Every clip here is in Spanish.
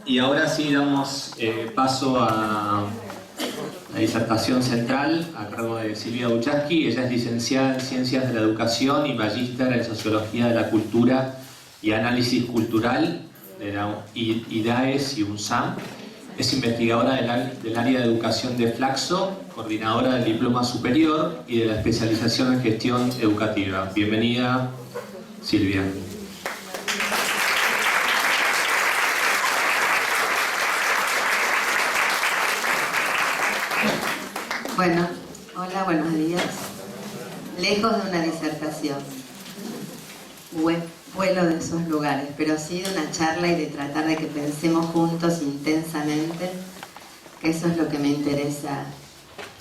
Y ahora sí damos paso a la disertación central a cargo de Silvia Buchaski. Ella es licenciada en Ciencias de la Educación y magíster en Sociología de la Cultura y Análisis Cultural de la IDAES y UNSAM. Es investigadora del área de educación de Flaxo, coordinadora del diploma superior y de la especialización en gestión educativa. Bienvenida, Silvia. Bueno, hola, buenos días. Lejos de una disertación, vuelo de esos lugares, pero sí de una charla y de tratar de que pensemos juntos intensamente, que eso es lo que me interesa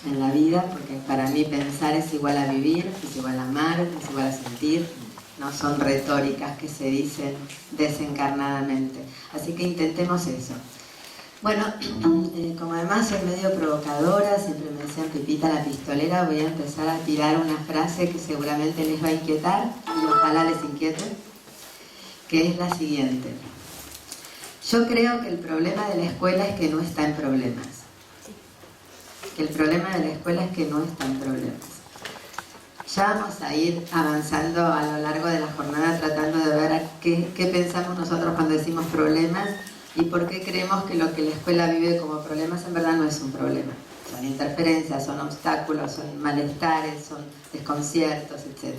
en la vida, porque para mí pensar es igual a vivir, es igual a amar, es igual a sentir, no son retóricas que se dicen desencarnadamente. Así que intentemos eso. Bueno, como además soy medio provocadora, siempre me decían Pepita la pistolera, voy a empezar a tirar una frase que seguramente les va a inquietar, y ojalá les inquiete, que es la siguiente. Yo creo que el problema de la escuela es que no está en problemas. Que el problema de la escuela es que no está en problemas. Ya vamos a ir avanzando a lo largo de la jornada tratando de ver qué pensamos nosotros cuando decimos problemas y por qué creemos que lo que la escuela vive como problemas en verdad no es un problema. Son interferencias, son obstáculos, son malestares, son desconciertos, etc.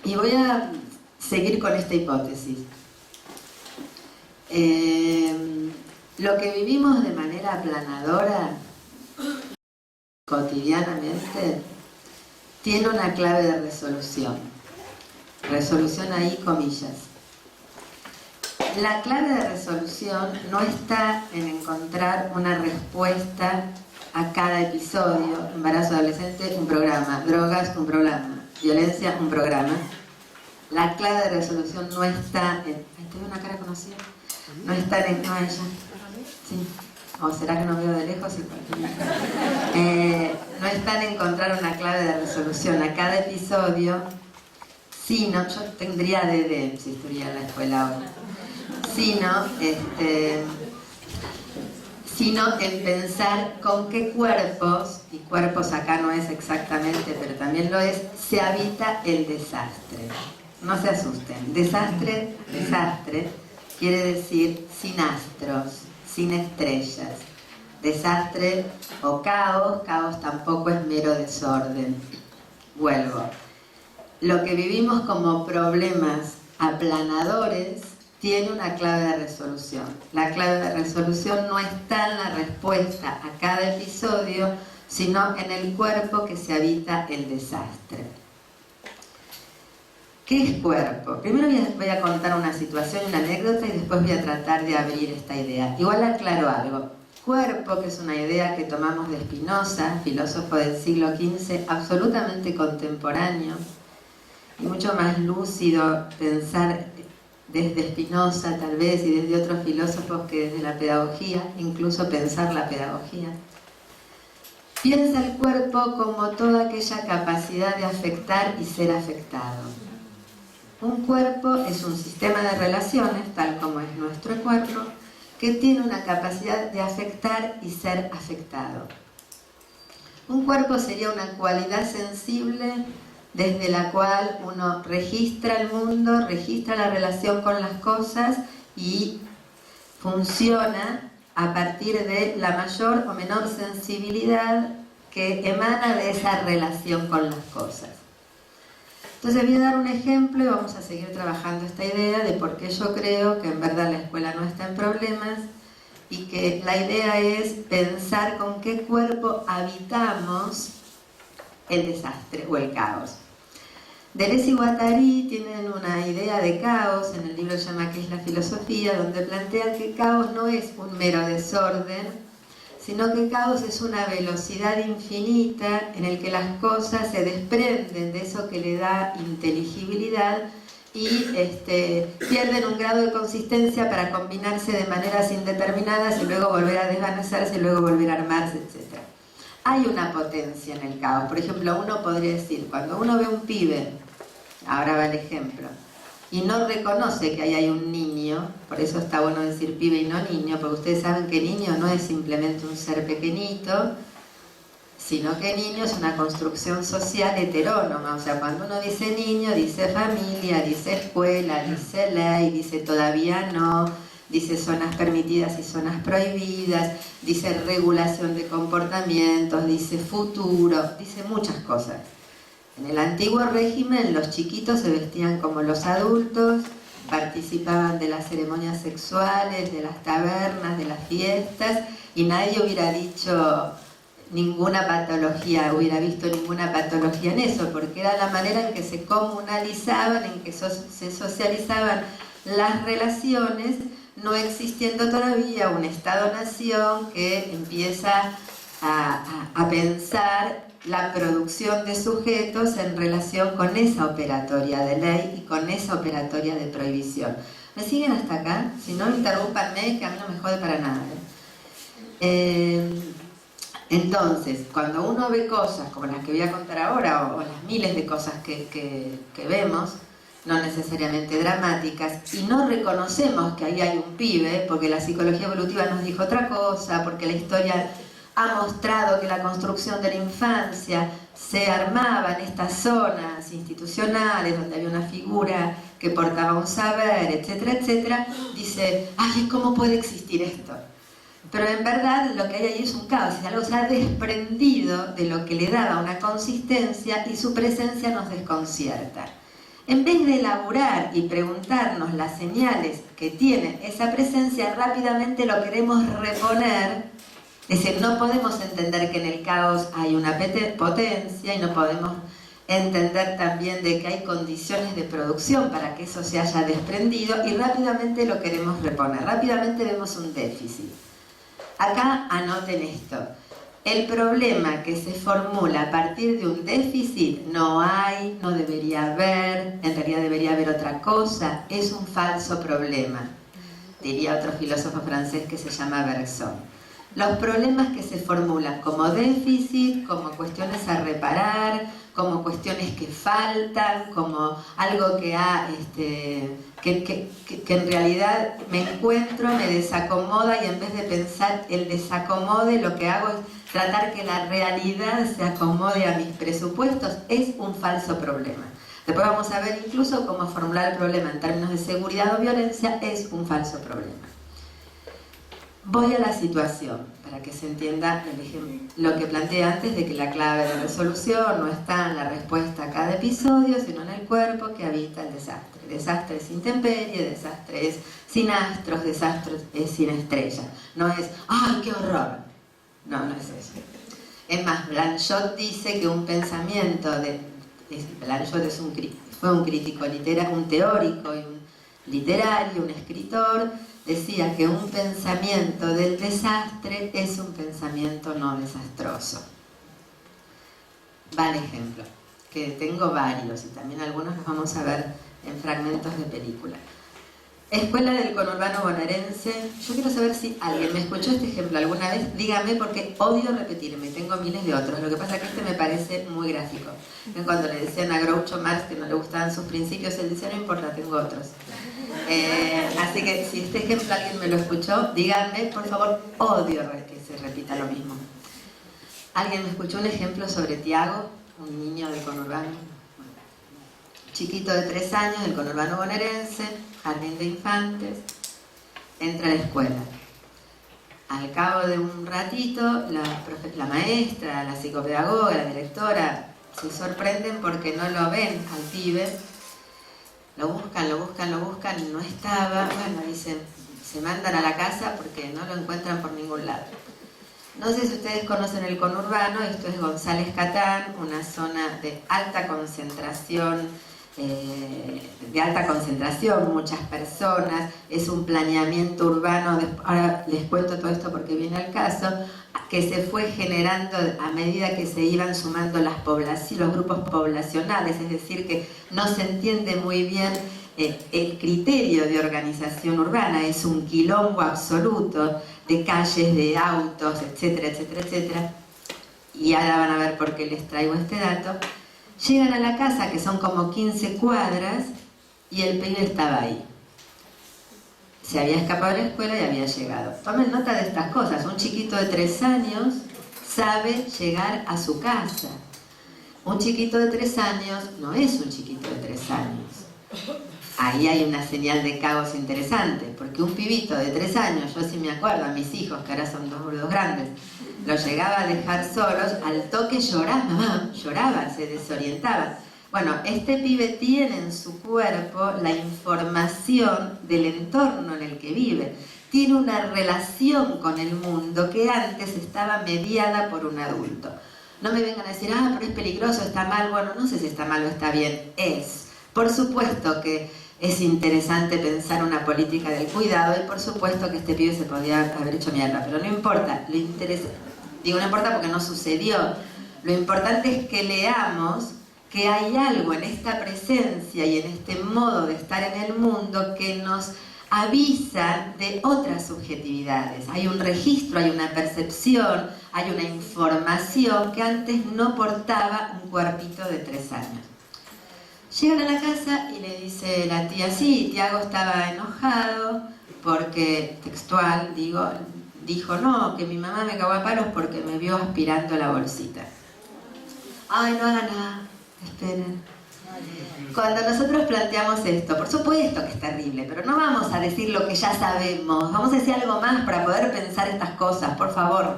Y voy a seguir con esta hipótesis. Lo que vivimos de manera aplanadora, cotidianamente, tiene una clave de resolución. Resolución ahí, comillas. La clave de resolución no está en encontrar una respuesta a cada episodio. Embarazo adolescente, un programa. Drogas, un programa. Violencia, un programa. La clave de resolución no está en... ¿Tengo una cara conocida? No está en... No, ella. Sí. ¿O será que no veo de lejos? No está en encontrar una clave de resolución a cada episodio, sino... Yo tendría DD si estuviera en la escuela ahora. Sino en pensar con qué cuerpos, y cuerpos acá no es exactamente, pero también lo es, se habita el desastre. No se asusten. Desastre quiere decir sin astros, sin estrellas. Desastre o caos tampoco es mero desorden. Vuelvo. Lo que vivimos como problemas aplanadores tiene una clave de resolución. La clave de resolución no está en la respuesta a cada episodio, sino en el cuerpo que se habita el desastre. ¿Qué es cuerpo? Primero voy a contar una situación, una anécdota, y después voy a tratar de abrir esta idea. Igual aclaro algo. Cuerpo, que es una idea que tomamos de Spinoza, filósofo del siglo XV, absolutamente contemporáneo, y mucho más lúcido pensar desde Spinoza tal vez y desde otros filósofos que desde la pedagogía, incluso pensar la pedagogía. Piensa el cuerpo como toda aquella capacidad de afectar y ser afectado. Un cuerpo es un sistema de relaciones, tal como es nuestro cuerpo, que tiene una capacidad de afectar y ser afectado. Un cuerpo sería una cualidad sensible desde la cual uno registra el mundo, registra la relación con las cosas y funciona a partir de la mayor o menor sensibilidad que emana de esa relación con las cosas. Entonces voy a dar un ejemplo y vamos a seguir trabajando esta idea de por qué yo creo que en verdad la escuela no está en problemas y que la idea es pensar con qué cuerpo habitamos el desastre o el caos. Deleuze y Guattari tienen una idea de caos, en el libro se llama ¿Qué es la filosofía?, donde plantean que caos no es un mero desorden, sino que caos es una velocidad infinita en el que las cosas se desprenden de eso que le da inteligibilidad y pierden un grado de consistencia para combinarse de maneras indeterminadas y luego volver a desvanecerse y luego volver a armarse, etc. Hay una potencia en el caos. Por ejemplo, uno podría decir, cuando uno ve un pibe, ahora va el ejemplo, y no reconoce que ahí hay un niño, por eso está bueno decir pibe y no niño, porque ustedes saben que niño no es simplemente un ser pequeñito, sino que niño es una construcción social heterónoma. O sea, cuando uno dice niño, dice familia, dice escuela, dice ley, dice todavía no, dice zonas permitidas y zonas prohibidas, dice regulación de comportamientos, dice futuro, dice muchas cosas. En el antiguo régimen los chiquitos se vestían como los adultos, participaban de las ceremonias sexuales, de las tabernas, de las fiestas, y nadie hubiera dicho ninguna patología, hubiera visto ninguna patología en eso, porque era la manera en que se comunalizaban, en que se socializaban las relaciones, no existiendo todavía un Estado-nación que empieza a pensar la producción de sujetos en relación con esa operatoria de ley y con esa operatoria de prohibición. ¿Me siguen hasta acá? Si no, interrúmpanme, que a mí no me jode para nada. Entonces, cuando uno ve cosas como las que voy a contar ahora, o las miles de cosas que vemos, no necesariamente dramáticas, y no reconocemos que ahí hay un pibe, porque la psicología evolutiva nos dijo otra cosa, porque la historia ha mostrado que la construcción de la infancia se armaba en estas zonas institucionales donde había una figura que portaba un saber, etcétera, etcétera, dice, ay, ¿cómo puede existir esto? Pero en verdad lo que hay ahí es un caos, es algo que se ha desprendido de lo que le daba una consistencia y su presencia nos desconcierta. En vez de elaborar y preguntarnos las señales que tiene esa presencia, rápidamente lo queremos reponer. Es decir, no podemos entender que en el caos hay una potencia y no podemos entender también de que hay condiciones de producción para que eso se haya desprendido, y rápidamente lo queremos reponer, rápidamente vemos un déficit. Acá anoten esto, el problema que se formula a partir de un déficit no hay, no debería haber, en realidad debería haber otra cosa, es un falso problema, diría otro filósofo francés que se llama Bergson. Los problemas que se formulan como déficit, como cuestiones a reparar, como cuestiones que faltan, como algo que en realidad me encuentro, me desacomoda, y en vez de pensar el desacomode, lo que hago es tratar que la realidad se acomode a mis presupuestos, es un falso problema. Después vamos a ver incluso cómo formular el problema en términos de seguridad o violencia, es un falso problema. Voy a la situación, para que se entienda lo que planteé antes, de que la clave de resolución no está en la respuesta a cada episodio, sino en el cuerpo que habita el desastre. Desastre es intemperie, desastre es sin astros, desastre es sin estrella. No es, ¡ay, qué horror! No, no es eso. Es más, Blanchot dice que un pensamiento Blanchot fue un crítico literario, un teórico y un literario, un escritor. Decía que un pensamiento del desastre es un pensamiento no desastroso. Vale ejemplo, que tengo varios y también algunos los vamos a ver en fragmentos de película. Escuela del conurbano bonaerense. Yo quiero saber si alguien me escuchó este ejemplo alguna vez. Dígame, porque odio repetirme, tengo miles de otros. Lo que pasa es que este me parece muy gráfico. Cuando le decían a Groucho Marx que no le gustaban sus principios, él decía, no importa, tengo otros. Así que si este ejemplo alguien me lo escuchó, díganme, por favor, odio que se repita lo mismo. ¿Alguien me escuchó un ejemplo sobre Tiago, un niño del conurbano? Chiquito de 3 años, del conurbano bonaerense, jardín de infantes, entra a la escuela. Al cabo de un ratito, la maestra, la psicopedagoga, la directora, se sorprenden porque no lo ven al pibe. Lo buscan, y no estaba. Bueno, dicen, se mandan a la casa porque no lo encuentran por ningún lado. No sé si ustedes conocen el conurbano, esto es González Catán, una zona de alta concentración, muchas personas, es un planeamiento urbano, ahora les cuento todo esto porque viene al caso, que se fue generando a medida que se iban sumando los grupos poblacionales, es decir, que no se entiende muy bien el criterio de organización urbana, es un quilombo absoluto de calles, de autos, etcétera, etcétera, etcétera. Y ahora van a ver por qué les traigo este dato. Llegan a la casa, que son como 15 cuadras, y el pibe estaba ahí. Se había escapado de la escuela y había llegado. Tomen nota de estas cosas. Un chiquito de 3 años sabe llegar a su casa. Un chiquito de 3 años no es un chiquito de 3 años. Ahí hay una señal de caos interesante, porque un pibito de 3 años, yo sí me acuerdo a mis hijos, que ahora son dos grandes, los llegaba a dejar solos, al toque lloraban, se desorientaban. Bueno, este pibe tiene en su cuerpo la información del entorno en el que vive. Tiene una relación con el mundo que antes estaba mediada por un adulto. No me vengan a decir, pero es peligroso, está mal. Bueno, no sé si está mal o está bien. Es. Por supuesto que es interesante pensar una política del cuidado y por supuesto que este pibe se podía haber hecho mierda, pero no importa. No importa porque no sucedió. Lo importante es que leamos que hay algo en esta presencia y en este modo de estar en el mundo que nos avisa de otras subjetividades. Hay un registro, hay una percepción, hay una información que antes no portaba un cuerpito de 3 años. Llegan a la casa y le dice la tía, sí, Tiago estaba enojado porque, textual, dijo, no, que mi mamá me cagó a palos porque me vio aspirando la bolsita. Ay, no hagan nada. Esperen. Cuando nosotros planteamos esto, por supuesto que es terrible, pero no vamos a decir lo que ya sabemos, vamos a decir algo más para poder pensar estas cosas, por favor.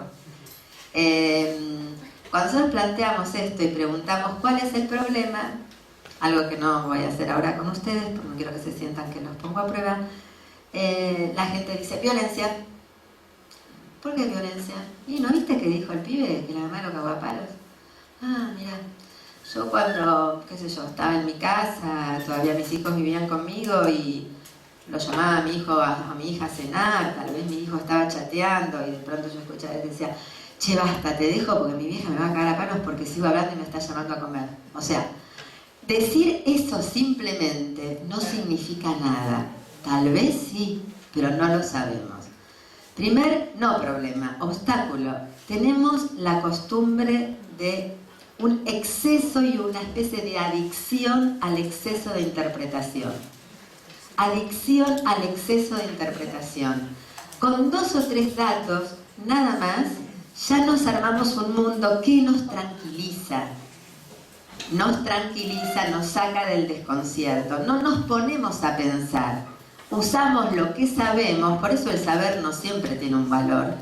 Cuando nosotros planteamos esto y preguntamos cuál es el problema, algo que no voy a hacer ahora con ustedes, porque no quiero que se sientan que los pongo a prueba, la gente dice, violencia. ¿Por qué violencia? ¿Y no viste que dijo el pibe que la mamá lo cagó a palos? Mira. Yo cuando, estaba en mi casa, todavía mis hijos vivían conmigo y lo llamaba a mi hija a cenar, tal vez mi hijo estaba chateando y de pronto yo escuchaba y decía, che, basta, te dejo porque mi vieja me va a cagar a palos porque sigo hablando y me está llamando a comer. O sea, decir eso simplemente no significa nada. Tal vez sí, pero no lo sabemos. No problema, obstáculo. Tenemos la costumbre de un exceso y una especie de adicción al exceso de interpretación. Adicción al exceso de interpretación. Con 2 o 3 datos, nada más, ya nos armamos un mundo que nos tranquiliza. Nos saca del desconcierto. No nos ponemos a pensar. Usamos lo que sabemos, por eso el saber no siempre tiene un valor.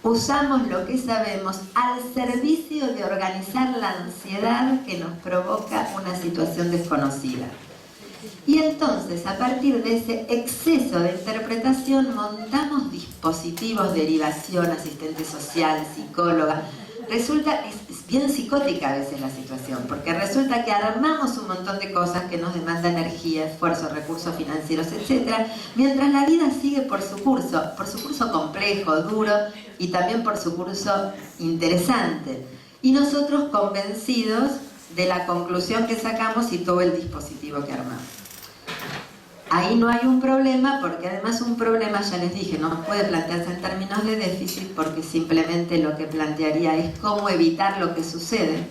Usamos lo que sabemos al servicio de organizar la ansiedad que nos provoca una situación desconocida. Y entonces, a partir de ese exceso de interpretación, montamos dispositivos, derivación, asistente social, psicóloga. Resulta, es bien psicótica a veces la situación, porque resulta que armamos un montón de cosas que nos demandan energía, esfuerzo, recursos financieros, etc., mientras la vida sigue por su curso complejo, duro, y también por su curso interesante. Y nosotros convencidos de la conclusión que sacamos y todo el dispositivo que armamos. Ahí no hay un problema, porque además un problema, ya les dije, no puede plantearse en términos de déficit, porque simplemente lo que plantearía es cómo evitar lo que sucede.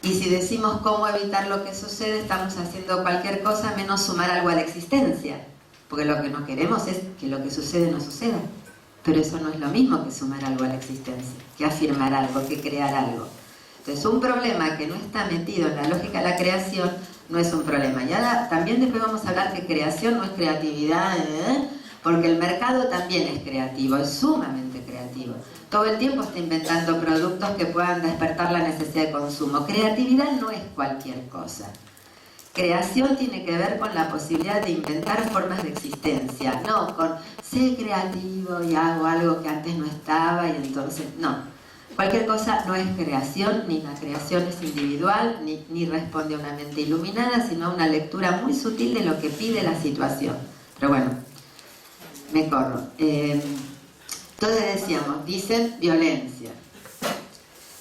Y si decimos cómo evitar lo que sucede, estamos haciendo cualquier cosa menos sumar algo a la existencia. Porque lo que no queremos es que lo que sucede no suceda. Pero eso no es lo mismo que sumar algo a la existencia, que afirmar algo, que crear algo. Entonces, un problema que no está metido en la lógica de la creación no es un problema. Y ahora también después vamos a hablar que creación no es creatividad, porque el mercado también es creativo, es sumamente creativo. Todo el tiempo está inventando productos que puedan despertar la necesidad de consumo. Creatividad no es cualquier cosa. Creación tiene que ver con la posibilidad de inventar formas de existencia, no con sé creativo y hago algo que antes no estaba y entonces no. Cualquier cosa no es creación, ni la creación es individual, ni responde a una mente iluminada, sino a una lectura muy sutil de lo que pide la situación. Pero bueno, me corro. Entonces decíamos, dicen violencia.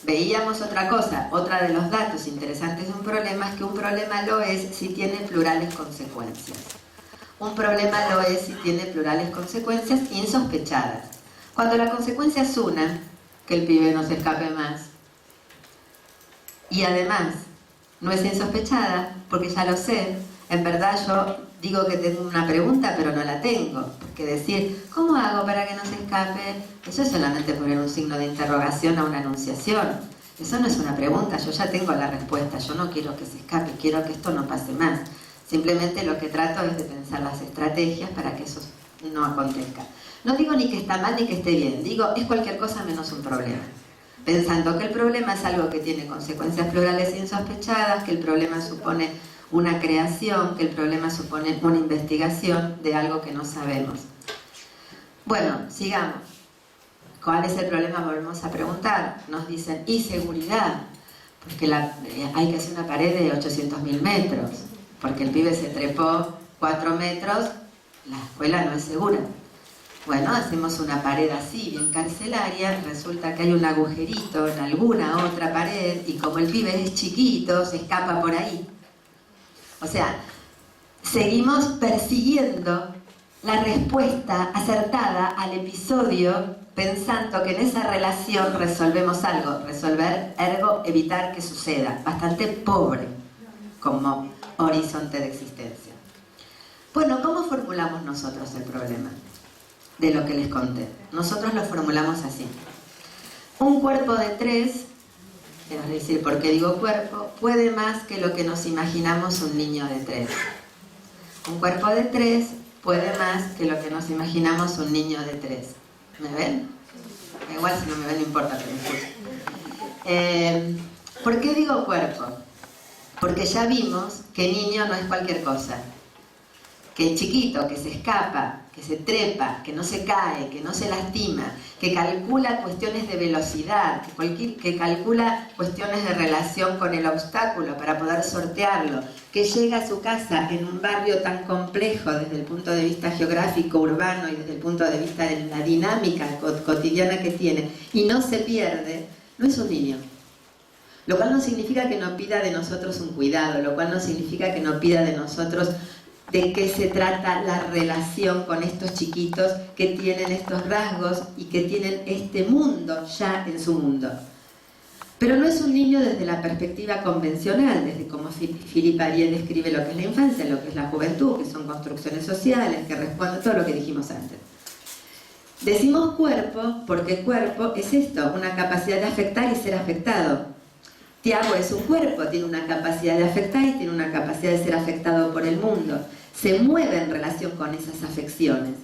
Veíamos otra cosa, otra de los datos interesantes de un problema es que un problema lo es si tiene plurales consecuencias. Un problema lo es si tiene plurales consecuencias insospechadas. Cuando la consecuencia es una, que el pibe no se escape más, y además no es insospechada, porque ya lo sé, En verdad yo digo que tengo una pregunta, pero no la tengo. Porque decir, ¿cómo hago para que no se escape? Eso es solamente poner un signo de interrogación a una enunciación. Eso no es una pregunta, yo ya tengo la respuesta. Yo no quiero que se escape, quiero que esto no pase más. Simplemente lo que trato es de pensar las estrategias para que eso no acontezca. No digo ni que está mal ni que esté bien, digo es cualquier cosa menos un problema. Pensando que el problema es algo que tiene consecuencias plurales e insospechadas, que el problema supone una creación, que el problema supone una investigación de algo que no sabemos. Bueno, sigamos. ¿Cuál es el problema? Volvemos a preguntar. Nos dicen, ¿y seguridad? Porque hay que hacer una pared de 800.000 metros, porque el pibe se trepó 4 metros, la escuela no es segura. Bueno, hacemos una pared así, bien carcelaria, resulta que hay un agujerito en alguna otra pared y como el pibe es chiquito, se escapa por ahí. O sea, seguimos persiguiendo la respuesta acertada al episodio pensando que en esa relación resolvemos algo. Resolver, ergo, evitar que suceda. Bastante pobre como horizonte de existencia. Bueno, ¿cómo formulamos nosotros el problema? De lo que les conté. Nosotros lo formulamos así. Un cuerpo de 3, es decir, ¿por qué digo cuerpo? Puede más que lo que nos imaginamos un niño de 3. Un cuerpo de 3 puede más que lo que nos imaginamos un niño de 3. ¿Me ven? Igual si no me ven no importa, pero me escuchan. ¿Por qué digo cuerpo? Porque ya vimos que niño no es cualquier cosa. Que es chiquito, que se escapa, que se trepa, que no se cae, que no se lastima, que calcula cuestiones de velocidad, que calcula cuestiones de relación con el obstáculo para poder sortearlo, que llega a su casa en un barrio tan complejo desde el punto de vista geográfico, urbano y desde el punto de vista de la dinámica cotidiana que tiene y no se pierde, no es un niño. Lo cual no significa que no pida de nosotros un cuidado, lo cual no significa que no pida de nosotros de qué se trata la relación con estos chiquitos que tienen estos rasgos y que tienen este mundo ya en su mundo. Pero no es un niño desde la perspectiva convencional, desde como Philippe Arié describe lo que es la infancia, lo que es la juventud, que son construcciones sociales, que responden a todo lo que dijimos antes. Decimos cuerpo porque cuerpo es esto, una capacidad de afectar y ser afectado. Tiago es un cuerpo, tiene una capacidad de afectar y tiene una capacidad de ser afectado por el mundo. Se mueve en relación con esas afecciones.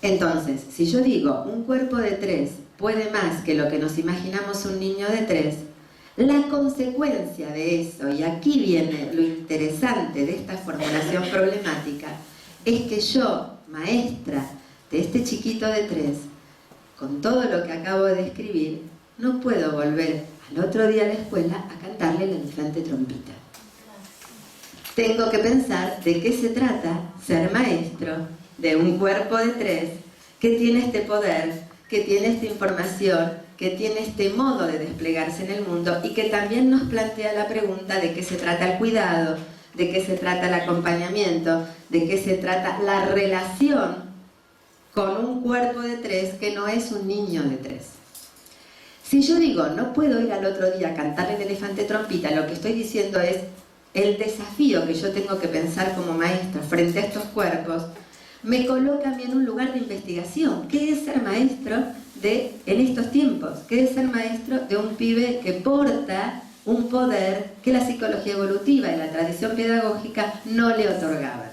Entonces, si yo digo un cuerpo de 3 puede más que lo que nos imaginamos un niño de 3, la consecuencia de eso, y aquí viene lo interesante de esta formulación problemática, es que yo, maestra de este chiquito de 3, con todo lo que acabo de describir, no puedo volver al otro día a la escuela a cantarle el elefante trompita. Tengo que pensar de qué se trata ser maestro de un cuerpo de 3 que tiene este poder, que tiene esta información, que tiene este modo de desplegarse en el mundo y que también nos plantea la pregunta de qué se trata el cuidado, de qué se trata el acompañamiento, de qué se trata la relación con un cuerpo de 3 que no es un niño de 3. Si yo digo, no puedo ir al otro día a cantarle el elefante trompita, lo que estoy diciendo es el desafío que yo tengo que pensar como maestra frente a estos cuerpos, me coloca a mí en un lugar de investigación. ¿Qué es ser maestro en estos tiempos? ¿Qué es ser maestro de un pibe que porta un poder que la psicología evolutiva y la tradición pedagógica no le otorgaban?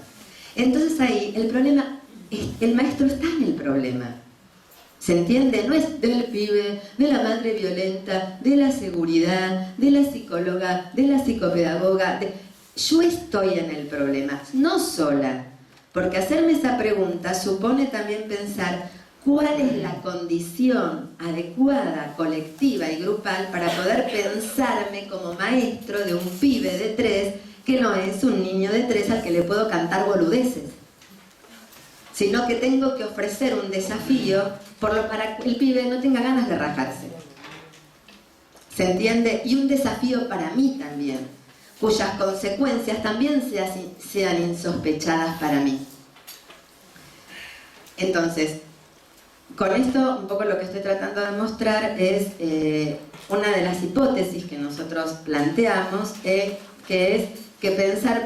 Entonces ahí el problema, el maestro está en el problema. ¿Se entiende? No es del pibe, de la madre violenta, de la seguridad, de la psicóloga, de la psicopedagoga. Yo estoy en el problema, no sola. Porque hacerme esa pregunta supone también pensar cuál es la condición adecuada, colectiva y grupal para poder pensarme como maestro de un pibe de 3 que no es un niño de 3 al que le puedo cantar boludeces, sino que tengo que ofrecer un desafío para que el pibe no tenga ganas de rajarse. ¿Se entiende? Y un desafío para mí también, cuyas consecuencias también sean insospechadas para mí. Entonces, con esto un poco lo que estoy tratando de mostrar es una de las hipótesis que nosotros planteamos, que es que pensar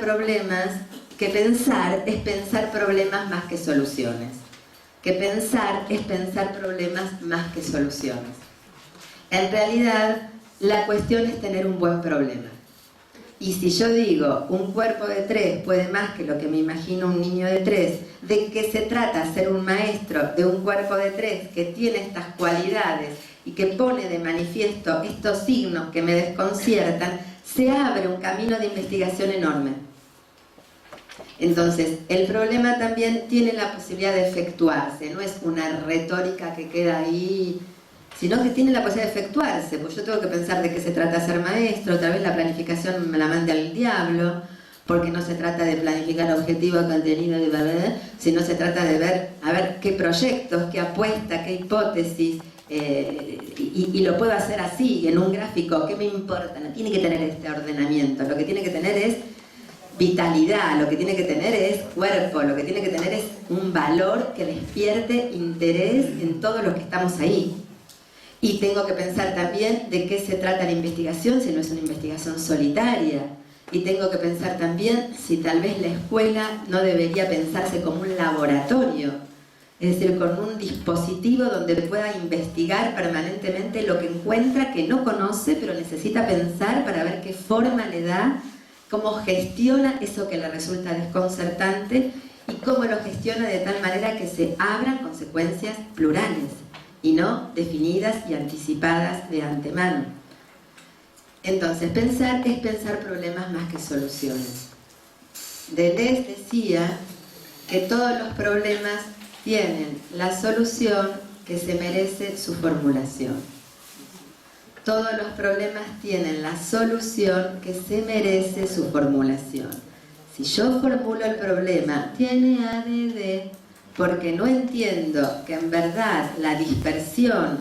es pensar problemas más que soluciones. Que pensar es pensar problemas más que soluciones. En realidad, la cuestión es tener un buen problema. Y si yo digo, un cuerpo de 3 puede más que lo que me imagino un niño de 3, ¿de qué se trata ser un maestro de un cuerpo de 3 que tiene estas cualidades y que pone de manifiesto estos signos que me desconciertan? Se abre un camino de investigación enorme. Entonces, el problema también tiene la posibilidad de efectuarse, no es una retórica que queda ahí, sino que tiene la posibilidad de efectuarse, pues yo tengo que pensar de qué se trata ser maestro, tal vez la planificación me la mande al diablo, porque no se trata de planificar objetivos, contenido, sino se trata de ver, a ver qué proyectos, qué apuesta, qué hipótesis, y lo puedo hacer así, en un gráfico, ¿qué me importa? No tiene que tener este ordenamiento, lo que tiene que tener es vitalidad, lo que tiene que tener es cuerpo, lo que tiene que tener es un valor que despierte interés en todos los que estamos ahí. Y tengo que pensar también de qué se trata la investigación, si no es una investigación solitaria. Y tengo que pensar también si tal vez la escuela no debería pensarse como un laboratorio, es decir, con un dispositivo donde pueda investigar permanentemente lo que encuentra, que no conoce, pero necesita pensar para ver qué forma le da, cómo gestiona eso que le resulta desconcertante y cómo lo gestiona de tal manera que se abran consecuencias plurales y no definidas y anticipadas de antemano. Entonces, pensar es pensar problemas más que soluciones. Deleuze decía que todos los problemas tienen la solución que se merece su formulación. Todos los problemas tienen la solución que se merece su formulación. Si yo formulo el problema, tiene ADD, porque no entiendo que en verdad la dispersión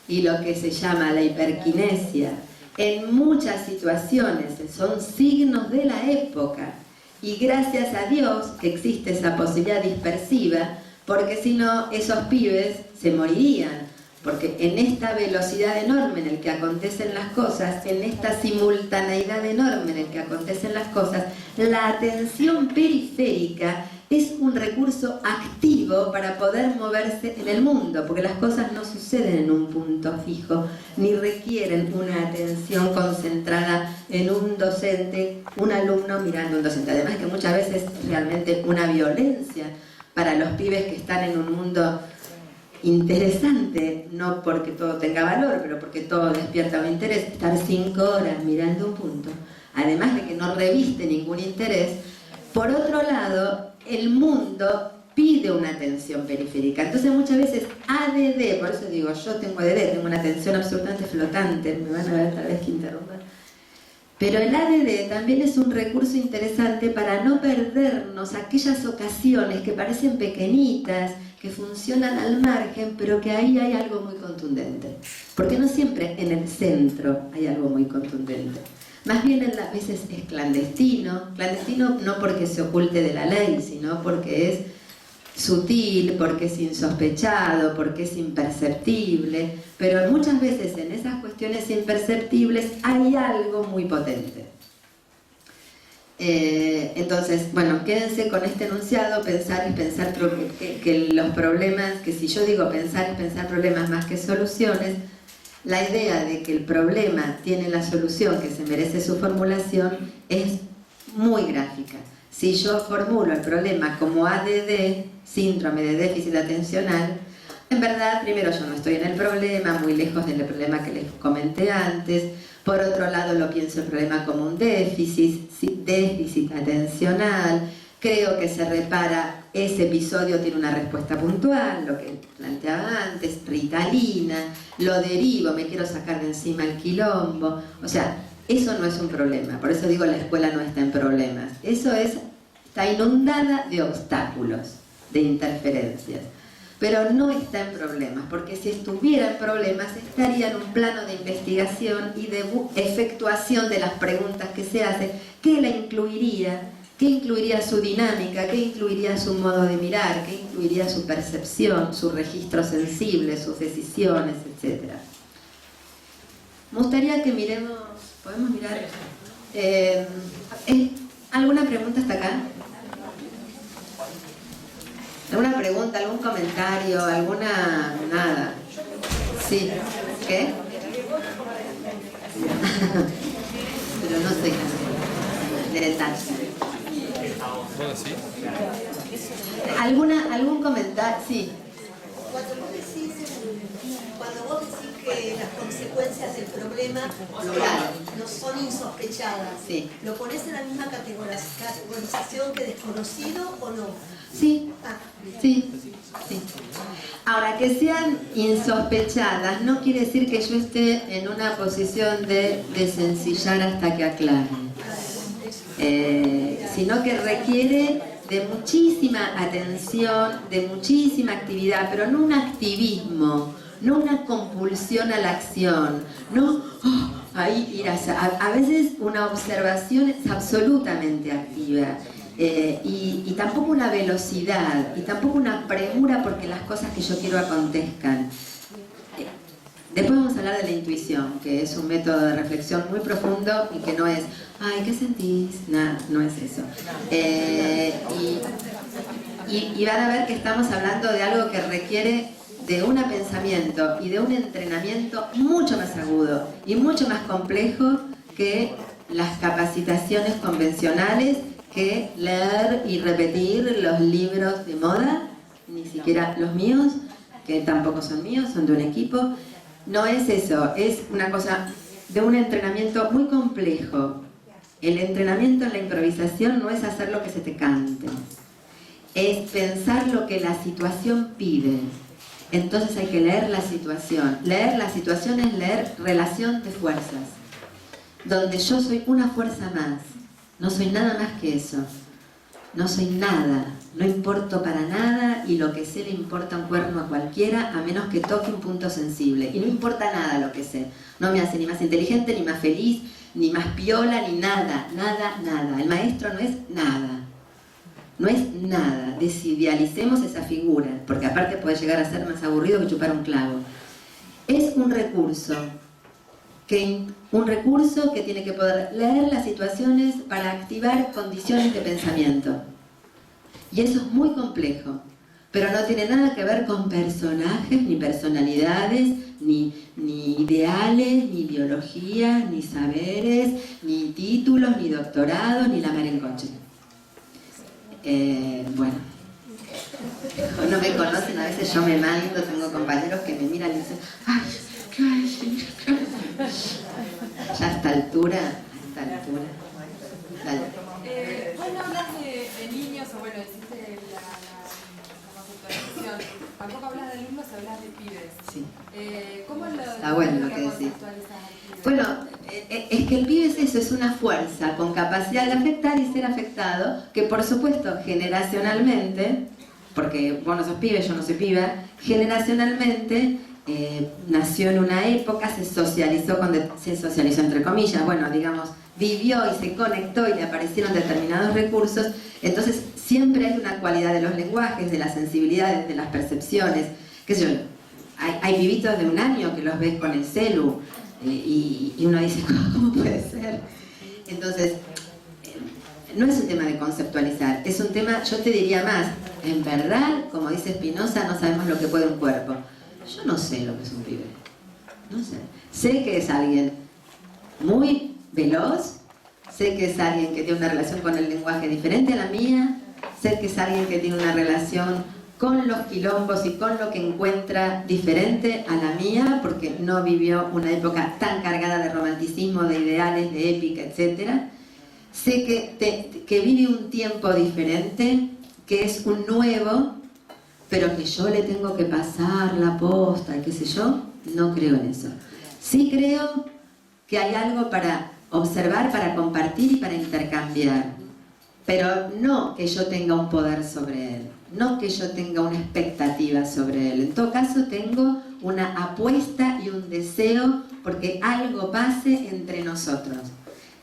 y lo que se llama la hiperquinesia en muchas situaciones son signos de la época, y gracias a Dios que existe esa posibilidad dispersiva, porque si no esos pibes se morirían, porque en esta velocidad enorme en el que acontecen las cosas, en esta simultaneidad enorme en el que acontecen las cosas, la atención periférica es un recurso activo para poder moverse en el mundo, porque las cosas no suceden en un punto fijo, ni requieren una atención concentrada en un docente, un alumno mirando a un docente. Además que muchas veces es realmente una violencia para los pibes que están en un mundo interesante, no porque todo tenga valor, pero porque todo despierta un interés. Estar 5 horas mirando un punto, además de que no reviste ningún interés. Por otro lado, el mundo pide una atención periférica. Entonces muchas veces ADD, por eso digo, yo tengo ADD, tengo una atención absolutamente flotante, me van a ver tal vez que interrumpa. Pero el ADD también es un recurso interesante para no perdernos aquellas ocasiones que parecen pequeñitas, que funcionan al margen, pero que ahí hay algo muy contundente. Porque no siempre en el centro hay algo muy contundente. Más bien a veces es clandestino no porque se oculte de la ley, sino porque es sutil, porque es insospechado, porque es imperceptible, pero muchas veces en esas cuestiones imperceptibles hay algo muy potente. Entonces, bueno, quédense con este enunciado: pensar es pensar que los problemas, que si yo digo pensar es pensar problemas más que soluciones, la idea de que el problema tiene la solución que se merece su formulación es muy gráfica. Si yo formulo el problema como ADD, síndrome de déficit atencional, en verdad, primero yo no estoy en el problema, muy lejos del problema que les comenté antes. Por otro lado, lo pienso el problema como un déficit atencional. Creo que se repara, ese episodio tiene una respuesta puntual, lo que planteaba antes, Ritalina, lo derivo, me quiero sacar de encima el quilombo. O sea, eso no es un problema, por eso digo la escuela no está en problemas. Eso está inundada de obstáculos, de interferencias, pero no está en problemas, porque si estuviera en problemas estaría en un plano de investigación y de efectuación de las preguntas que se hacen. ¿Qué la incluiría? ¿Qué incluiría su dinámica? ¿Qué incluiría su modo de mirar? ¿Qué incluiría su percepción, su registro sensible, sus decisiones, etcétera? Me gustaría que miremos, ¿podemos mirar? ¿Alguna pregunta hasta acá? ¿Alguna pregunta, algún comentario, alguna... nada? Sí. ¿Qué? Pero no sé qué de detalle. Bueno, sí. ¿Algún comentario? Sí. Cuando vos decís que las consecuencias del problema no son insospechadas, Sí. ¿lo ponés en la misma categorización que desconocido o no? Sí, sí, sí. Ahora, que sean insospechadas no quiere decir que yo esté en una posición de sencillar hasta que aclare, sino que requiere de muchísima atención, de muchísima actividad, pero no un activismo, no una compulsión a la acción, no ahí ir a veces una observación es absolutamente activa. Y tampoco una velocidad, y tampoco una premura porque las cosas que yo quiero acontezcan. Después vamos a hablar de la intuición, que es un método de reflexión muy profundo y que no es, ay, ¿qué sentís? Nada, no es eso. Y van a ver que estamos hablando de algo que requiere de un pensamiento y de un entrenamiento mucho más agudo y mucho más complejo que las capacitaciones convencionales, que leer y repetir los libros de moda, ni siquiera los míos, que tampoco son míos, son de un equipo. No es eso, es una cosa de un entrenamiento muy complejo. El entrenamiento en la improvisación no es hacer lo que se te cante, es pensar lo que la situación pide. Entonces hay que leer la situación. Leer la situación es leer relación de fuerzas, donde yo soy una fuerza más. No soy nada más que eso. No soy nada. No importo para nada y lo que sé le importa un cuerno a cualquiera a menos que toque un punto sensible. Y no importa nada lo que sé. No me hace ni más inteligente, ni más feliz, ni más piola, ni nada. Nada, nada. El maestro no es nada. No es nada. Desidealicemos esa figura, porque aparte puede llegar a ser más aburrido que chupar un clavo. Es un recurso que tiene que poder leer las situaciones para activar condiciones de pensamiento. Y eso es muy complejo, pero no tiene nada que ver con personajes, ni personalidades, ni ideales, ni biología, ni saberes, ni títulos, ni doctorados, ni la mar en coche. Bueno, no me conocen, a veces yo me mando, tengo compañeros que me miran y dicen, ¡ay! ¿Qué va a decir? Ya a esta altura, Dale. Vos no hablas de niños, o bueno, hiciste la conceptualización. Tampoco hablas de alumnos, hablas de pibes. Sí. ¿Cómo Está bueno lo que decís. conceptualizas al pibe? Bueno, es que el pibe es eso, es una fuerza con capacidad de afectar y ser afectado, que por supuesto generacionalmente, porque vos no sos pibe, yo no soy piba, generacionalmente nació en una época, se socializó entre comillas, bueno, digamos, vivió y se conectó y le aparecieron determinados recursos, entonces siempre hay una cualidad de los lenguajes, de las sensibilidades, de las percepciones, qué sé yo, hay pibitos de 1 año que los ves con el celu y uno dice, ¿cómo puede ser? Entonces, no es un tema de conceptualizar, es un tema, yo te diría más, en verdad, como dice Spinoza, no sabemos lo que puede un cuerpo. Yo no sé lo que es un pibe, no sé. Sé que es alguien muy veloz, sé que es alguien que tiene una relación con el lenguaje diferente a la mía, sé que es alguien que tiene una relación con los quilombos y con lo que encuentra diferente a la mía, porque no vivió una época tan cargada de romanticismo, de ideales, de épica, etc. Sé que vive un tiempo diferente, que es un nuevo, pero que yo le tengo que pasar la posta, qué sé yo, no creo en eso. Sí creo que hay algo para observar, para compartir y para intercambiar, pero no que yo tenga un poder sobre él, no que yo tenga una expectativa sobre él. En todo caso tengo una apuesta y un deseo porque algo pase entre nosotros.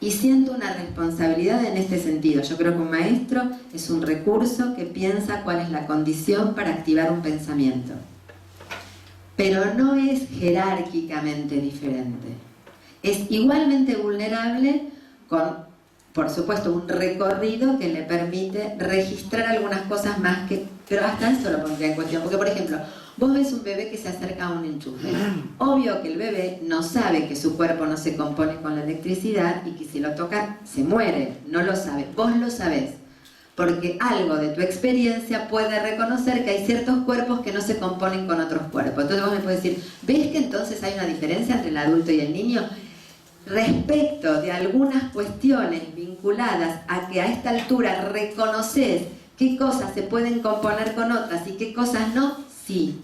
Y siento una responsabilidad en este sentido. Yo creo que un maestro es un recurso que piensa cuál es la condición para activar un pensamiento. Pero no es jerárquicamente diferente. Es igualmente vulnerable con por supuesto, un recorrido que le permite registrar algunas cosas más que... Pero hasta eso lo pondría en cuestión, porque por ejemplo, vos ves un bebé que se acerca a un enchufe. Obvio que el bebé no sabe que su cuerpo no se compone con la electricidad y que si lo toca se muere, no lo sabe. Vos lo sabés, porque algo de tu experiencia puede reconocer que hay ciertos cuerpos que no se componen con otros cuerpos. Entonces vos me podés decir, ¿ves que entonces hay una diferencia entre el adulto y el niño? Respecto de algunas cuestiones vinculadas a que a esta altura reconoces qué cosas se pueden componer con otras y qué cosas no, sí.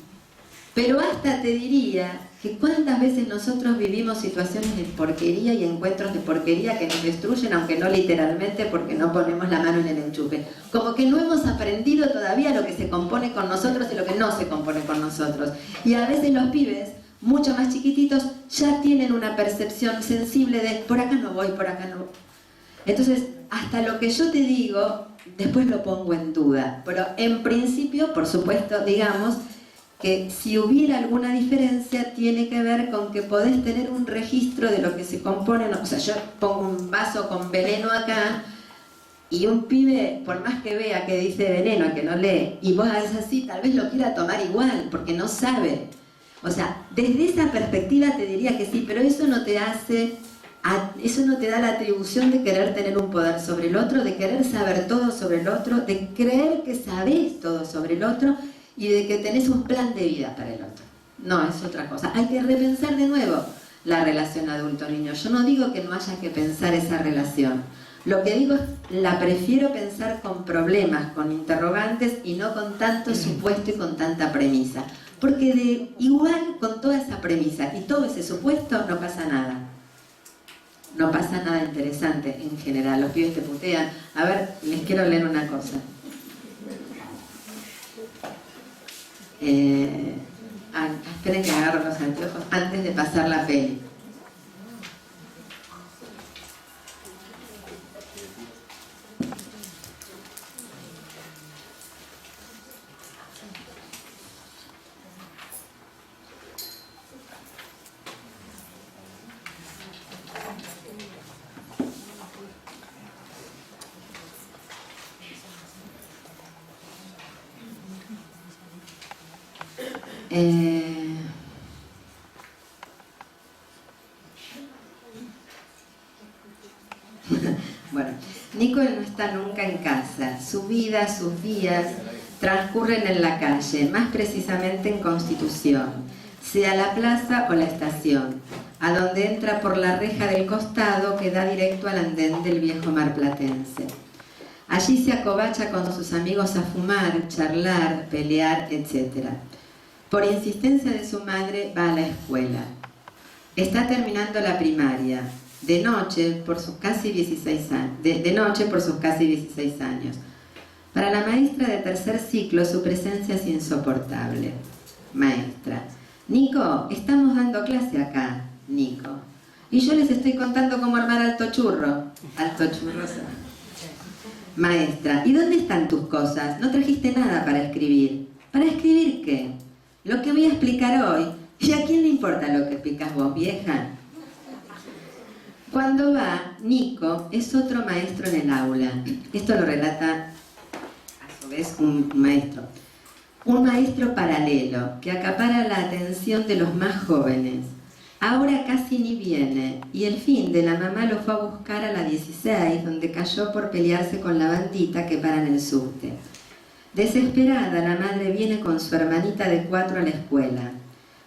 Pero hasta te diría que cuántas veces nosotros vivimos situaciones de porquería y encuentros de porquería que nos destruyen, aunque no literalmente, porque no ponemos la mano en el enchufe. Como que no hemos aprendido todavía lo que se compone con nosotros y lo que no se compone con nosotros. Y a veces los pibes, mucho más chiquititos, ya tienen una percepción sensible de por acá no voy, por acá no. Entonces, hasta lo que yo te digo, después lo pongo en duda. Pero en principio, por supuesto, digamos que si hubiera alguna diferencia tiene que ver con que podés tener un registro de lo que se compone. O sea, yo pongo un vaso con veneno acá y un pibe, por más que vea que dice veneno, que no lee, y vos haces así, tal vez lo quiera tomar igual, porque no sabe. O sea, desde esa perspectiva te diría que sí, pero eso no te hace, eso no te da la atribución de querer tener un poder sobre el otro, de querer saber todo sobre el otro, de creer que sabés todo sobre el otro y de que tenés un plan de vida para el otro. No, es otra cosa. Hay que repensar de nuevo la relación adulto-niño. Yo no digo que no haya que pensar esa relación. Lo que digo es, la prefiero pensar con problemas, con interrogantes y no con tanto supuesto y con tanta premisa. Porque de igual con toda esa premisa y todo ese supuesto no pasa nada. No pasa nada interesante en general. Los pibes te putean. A ver, les quiero leer una cosa. Esperen que agarro los anteojos antes de pasar la peli. Bueno, Nico no está nunca en casa. Su vida, sus días transcurren en la calle, más precisamente en Constitución, sea la plaza o la estación, a donde entra por la reja del costado que da directo al andén del viejo marplatense. Allí se acobacha con sus amigos a fumar, charlar, pelear, etc. Por insistencia de su madre va a la escuela. Está terminando la primaria, de noche por sus casi 16 años. Para la maestra de tercer ciclo su presencia es insoportable. Maestra: Nico, estamos dando clase acá. Nico: y yo les estoy contando cómo armar alto churro. Alto churro. Maestra: ¿y dónde están tus cosas? No trajiste nada para escribir. ¿Para escribir qué? Lo que voy a explicar hoy. ¿Y a quién le importa lo que explicas vos, vieja? Cuando va, Nico es otro maestro en el aula. Esto lo relata a su vez un maestro. Un maestro paralelo que acapara la atención de los más jóvenes. Ahora casi ni viene, y el fin de la mamá lo fue a buscar a la 16, donde cayó por pelearse con la bandita que para en el subte. Desesperada, la madre viene con su hermanita de 4 a la escuela.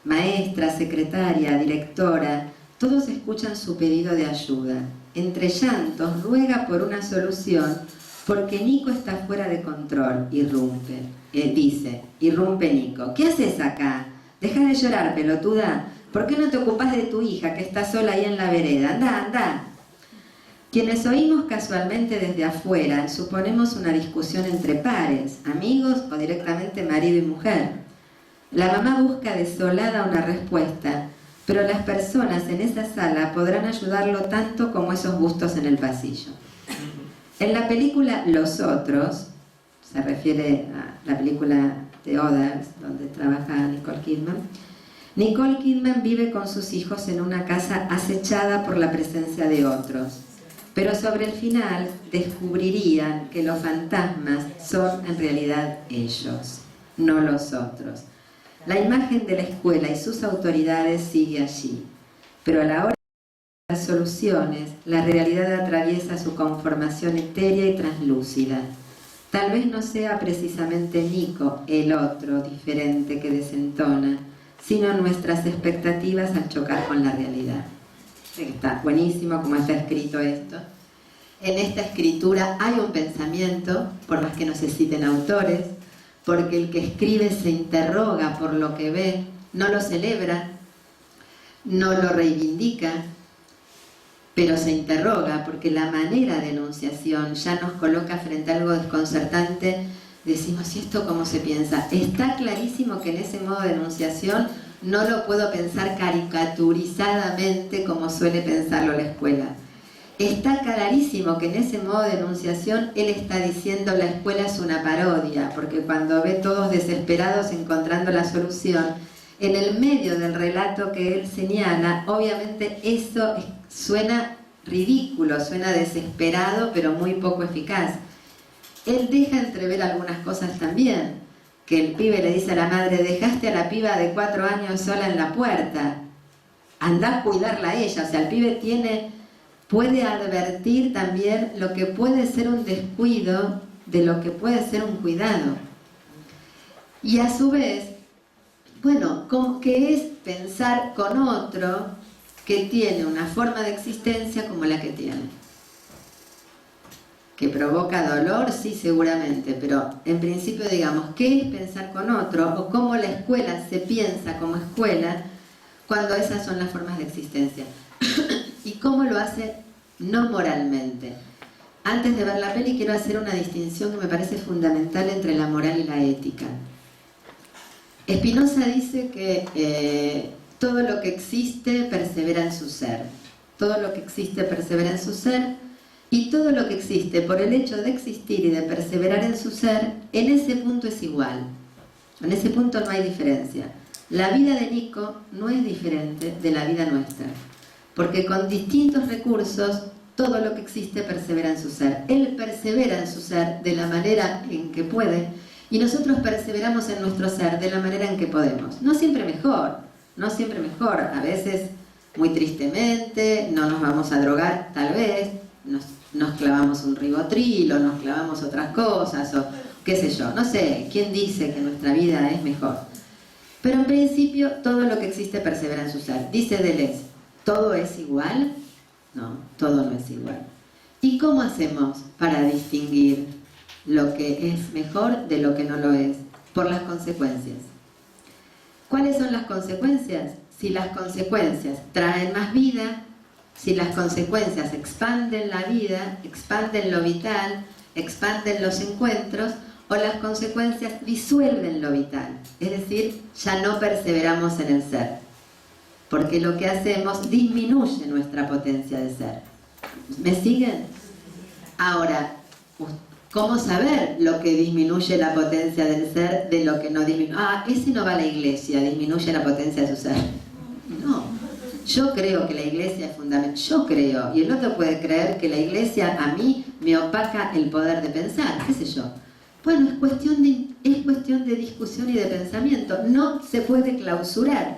Maestra, secretaria, directora, todos escuchan su pedido de ayuda. Entre llantos, ruega por una solución, porque Nico está fuera de control. Irrumpe Nico. ¿Qué haces acá? Deja de llorar, pelotuda. ¿Por qué no te ocupás de tu hija que está sola ahí en la vereda? Anda, anda. Quienes oímos casualmente desde afuera, suponemos una discusión entre pares, amigos o directamente marido y mujer. La mamá busca desolada una respuesta, pero las personas en esa sala podrán ayudarlo tanto como esos bustos en el pasillo. En la película Los Otros, se refiere a la película de Others, donde trabaja Nicole Kidman vive con sus hijos en una casa acechada por la presencia de otros. pero sobre el final descubrirían que los fantasmas son en realidad ellos, no los otros. La imagen de la escuela y sus autoridades sigue allí, pero a la hora de las soluciones, la realidad atraviesa su conformación etérea y translúcida. Tal vez no sea precisamente Nico, el otro, diferente que desentona, sino nuestras expectativas al chocar con la realidad. Está buenísimo como está escrito esto. En esta escritura hay un pensamiento, por más que no se citen autores, porque el que escribe se interroga por lo que ve, no lo celebra, no lo reivindica, pero se interroga, porque la manera de enunciación ya nos coloca frente a algo desconcertante. Decimos, ¿y esto cómo se piensa? Está clarísimo que en ese modo de enunciación no lo puedo pensar caricaturizadamente como suele pensarlo la escuela. Está clarísimo que en ese modo de enunciación él está diciendo la escuela es una parodia, porque cuando ve todos desesperados encontrando la solución, en el medio del relato que él señala, obviamente eso suena ridículo, suena desesperado, pero muy poco eficaz. Él deja entrever algunas cosas también, que el pibe le dice a la madre, dejaste a la piba de 4 años sola en la puerta, andá a cuidarla a ella. O sea, el pibe puede advertir también lo que puede ser un descuido de lo que puede ser un cuidado. Y a su vez, bueno, ¿qué es pensar con otro que tiene una forma de existencia como la que tiene? ¿Que provoca dolor? Sí, seguramente, pero en principio digamos, ¿qué es pensar con otro? O cómo la escuela se piensa como escuela cuando esas son las formas de existencia. Y cómo lo hace no moralmente. Antes de ver la peli quiero hacer una distinción que me parece fundamental entre la moral y la ética. Spinoza dice que todo lo que existe persevera en su ser. Todo lo que existe persevera en su ser. Y todo lo que existe, por el hecho de existir y de perseverar en su ser, en ese punto es igual. En ese punto no hay diferencia. La vida de Nico no es diferente de la vida nuestra, porque con distintos recursos, todo lo que existe persevera en su ser. Él persevera en su ser de la manera en que puede, y nosotros perseveramos en nuestro ser de la manera en que podemos. No siempre mejor, no siempre mejor. A veces, muy tristemente, no nos vamos a drogar, tal vez, nos clavamos un ribotril o nos clavamos otras cosas o qué sé yo, no sé, ¿quién dice que nuestra vida es mejor? Pero en principio todo lo que existe persevera en su ser. Dice Deleuze, ¿todo es igual? No, todo no es igual. ¿Y cómo hacemos para distinguir lo que es mejor de lo que no lo es? Por las consecuencias. ¿Cuáles son las consecuencias? Si las consecuencias traen más vida, si las consecuencias expanden la vida, expanden lo vital, expanden los encuentros, o las consecuencias disuelven lo vital, es decir, ya no perseveramos en el ser, porque lo que hacemos disminuye nuestra potencia de ser. ¿Me siguen? Ahora, ¿cómo saber lo que disminuye la potencia del ser de lo que no disminuye? Ah, ese no va a la iglesia, disminuye la potencia de su ser. No. Yo creo que la iglesia es fundamental, yo creo, y el otro puede creer que la iglesia a mí me opaca el poder de pensar, qué sé yo. Bueno, es cuestión de discusión y de pensamiento, no se puede clausurar,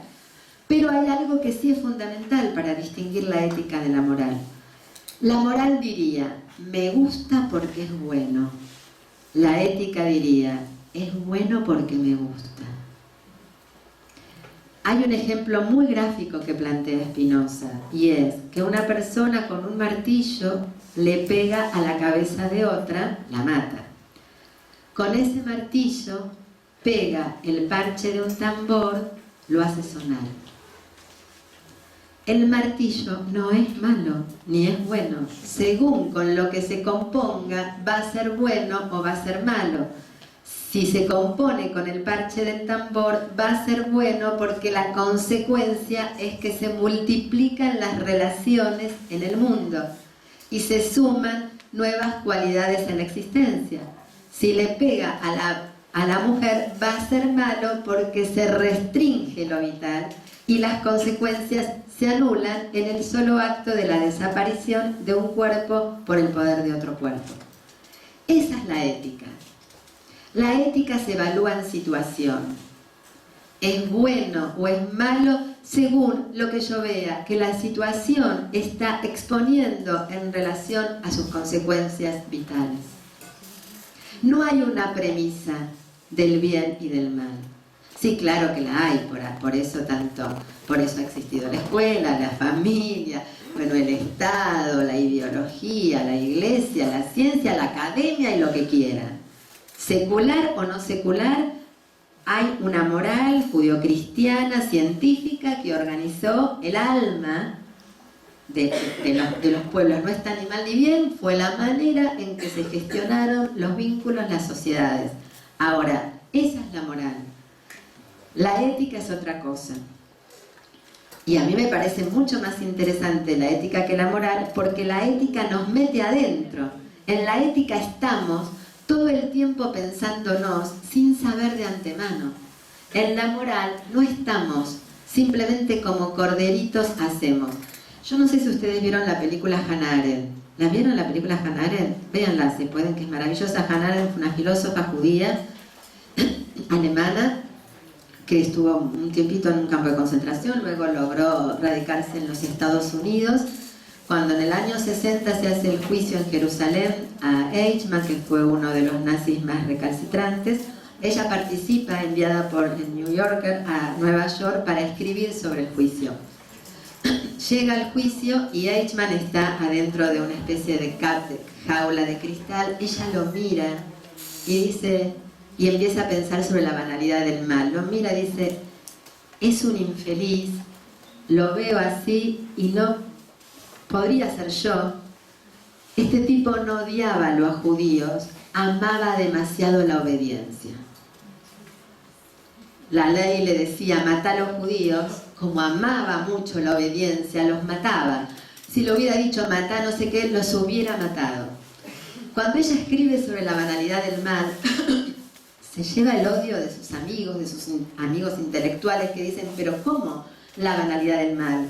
pero hay algo que sí es fundamental para distinguir la ética de la moral. La moral diría, me gusta porque es bueno. La ética diría, es bueno porque me gusta. Hay un ejemplo muy gráfico que plantea Spinoza, y es que una persona con un martillo le pega a la cabeza de otra, la mata. Con ese martillo pega el parche de un tambor, lo hace sonar. El martillo no es malo, ni es bueno. Según con lo que se componga, va a ser bueno o va a ser malo. Si se compone con el parche del tambor, va a ser bueno porque la consecuencia es que se multiplican las relaciones en el mundo y se suman nuevas cualidades en la existencia. Si le pega a la mujer, va a ser malo porque se restringe lo vital y las consecuencias se anulan en el solo acto de la desaparición de un cuerpo por el poder de otro cuerpo. Esa es la ética. La ética se evalúa en situación. ¿Es bueno o es malo? Según lo que yo vea que la situación está exponiendo en relación a sus consecuencias vitales. No hay una premisa del bien y del mal. Sí, claro que la hay, por eso ha existido la escuela, la familia, bueno, el Estado, la ideología, la iglesia, la ciencia, la academia y lo que quieran. Secular o no secular, hay una moral judio-cristiana, científica, que organizó el alma de los pueblos. No está ni mal ni bien, fue la manera en que se gestionaron los vínculos, las sociedades. Ahora, esa es la moral. La ética es otra cosa. Y a mí me parece mucho más interesante la ética que la moral, porque la ética nos mete adentro. En la ética estamos todo el tiempo pensándonos sin saber de antemano. En la moral no estamos, simplemente como corderitos hacemos. Yo no sé si ustedes vieron la película Hannah Arendt. ¿La vieron la película Hannah Arendt? Véanla si pueden, que es maravillosa. Hannah Arendt fue una filósofa judía alemana que estuvo un tiempito en un campo de concentración, luego logró radicarse en los Estados Unidos. Cuando en el año 60 se hace el juicio en Jerusalén a Eichmann, que fue uno de los nazis más recalcitrantes, ella participa, enviada por el New Yorker a Nueva York para escribir sobre el juicio. Llega al juicio y Eichmann está adentro de una especie de jaula de cristal. Ella lo mira y dice, y empieza a pensar sobre la banalidad del mal. Lo mira y dice, es un infeliz, lo veo así y no podría ser yo. Este tipo no odiaba a los judíos, amaba demasiado la obediencia. La ley le decía, mata a los judíos, como amaba mucho la obediencia, los mataba. Si le hubiera dicho mata no sé qué, los hubiera matado. Cuando ella escribe sobre la banalidad del mal, se lleva el odio de sus amigos intelectuales que dicen, pero ¿cómo la banalidad del mal?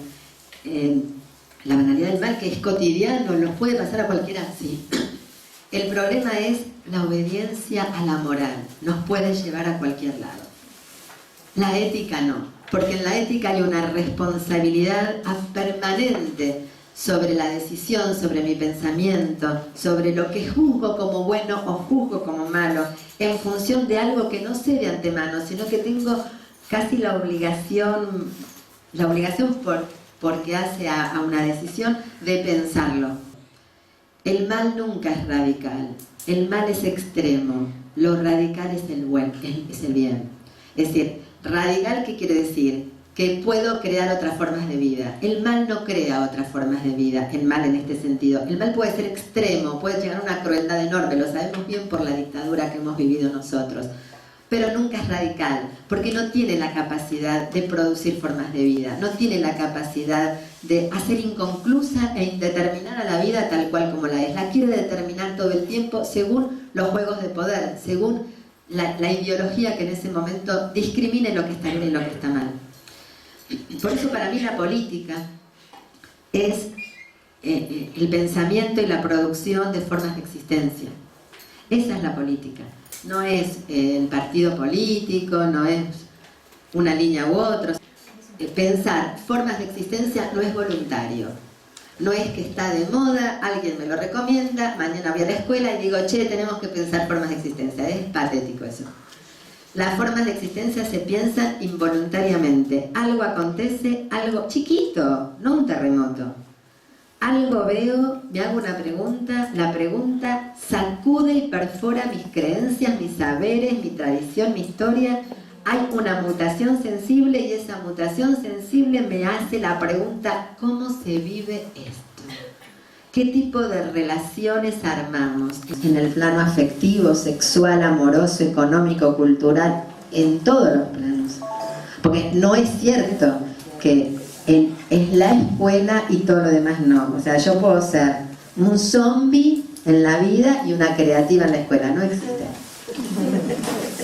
La banalidad del mal, que es cotidiano, nos puede pasar a cualquiera, sí. El problema es la obediencia a la moral, nos puede llevar a cualquier lado. La ética no, porque en la ética hay una responsabilidad permanente sobre la decisión, sobre mi pensamiento, sobre lo que juzgo como bueno o juzgo como malo, en función de algo que no sé de antemano, sino que tengo casi la obligación porque hace a una decisión de pensarlo. El mal nunca es radical, el mal es extremo, lo radical es el bien. Es decir, radical, ¿qué quiere decir? Que puedo crear otras formas de vida. El mal no crea otras formas de vida, el mal en este sentido. El mal puede ser extremo, puede llegar a una crueldad enorme, lo sabemos bien por la dictadura que hemos vivido nosotros. Pero nunca es radical, porque no tiene la capacidad de producir formas de vida, no tiene la capacidad de hacer inconclusa e indeterminar a la vida tal cual como la es. La quiere determinar todo el tiempo según los juegos de poder, según la ideología que en ese momento discrimine lo que está bien y lo que está mal. Por eso para mí la política es el pensamiento y la producción de formas de existencia. Esa es la política. No es el partido político, no es una línea u otra. Pensar formas de existencia no es voluntario. No es que está de moda, alguien me lo recomienda, mañana voy a la escuela y digo, che, tenemos que pensar formas de existencia. Es patético eso. Las formas de existencia se piensan involuntariamente. Algo acontece, algo chiquito, no un terremoto. Algo veo, me hago una pregunta, la pregunta sacude y perfora mis creencias, mis saberes, mi tradición, mi historia. Hay una mutación sensible y esa mutación sensible me hace la pregunta, ¿cómo se vive esto? ¿Qué tipo de relaciones armamos? En el plano afectivo, sexual, amoroso, económico, cultural, en todos los planos. Porque no es cierto que es la escuela y todo lo demás no. O sea, yo puedo ser un zombie en la vida y una creativa en la escuela. No existe.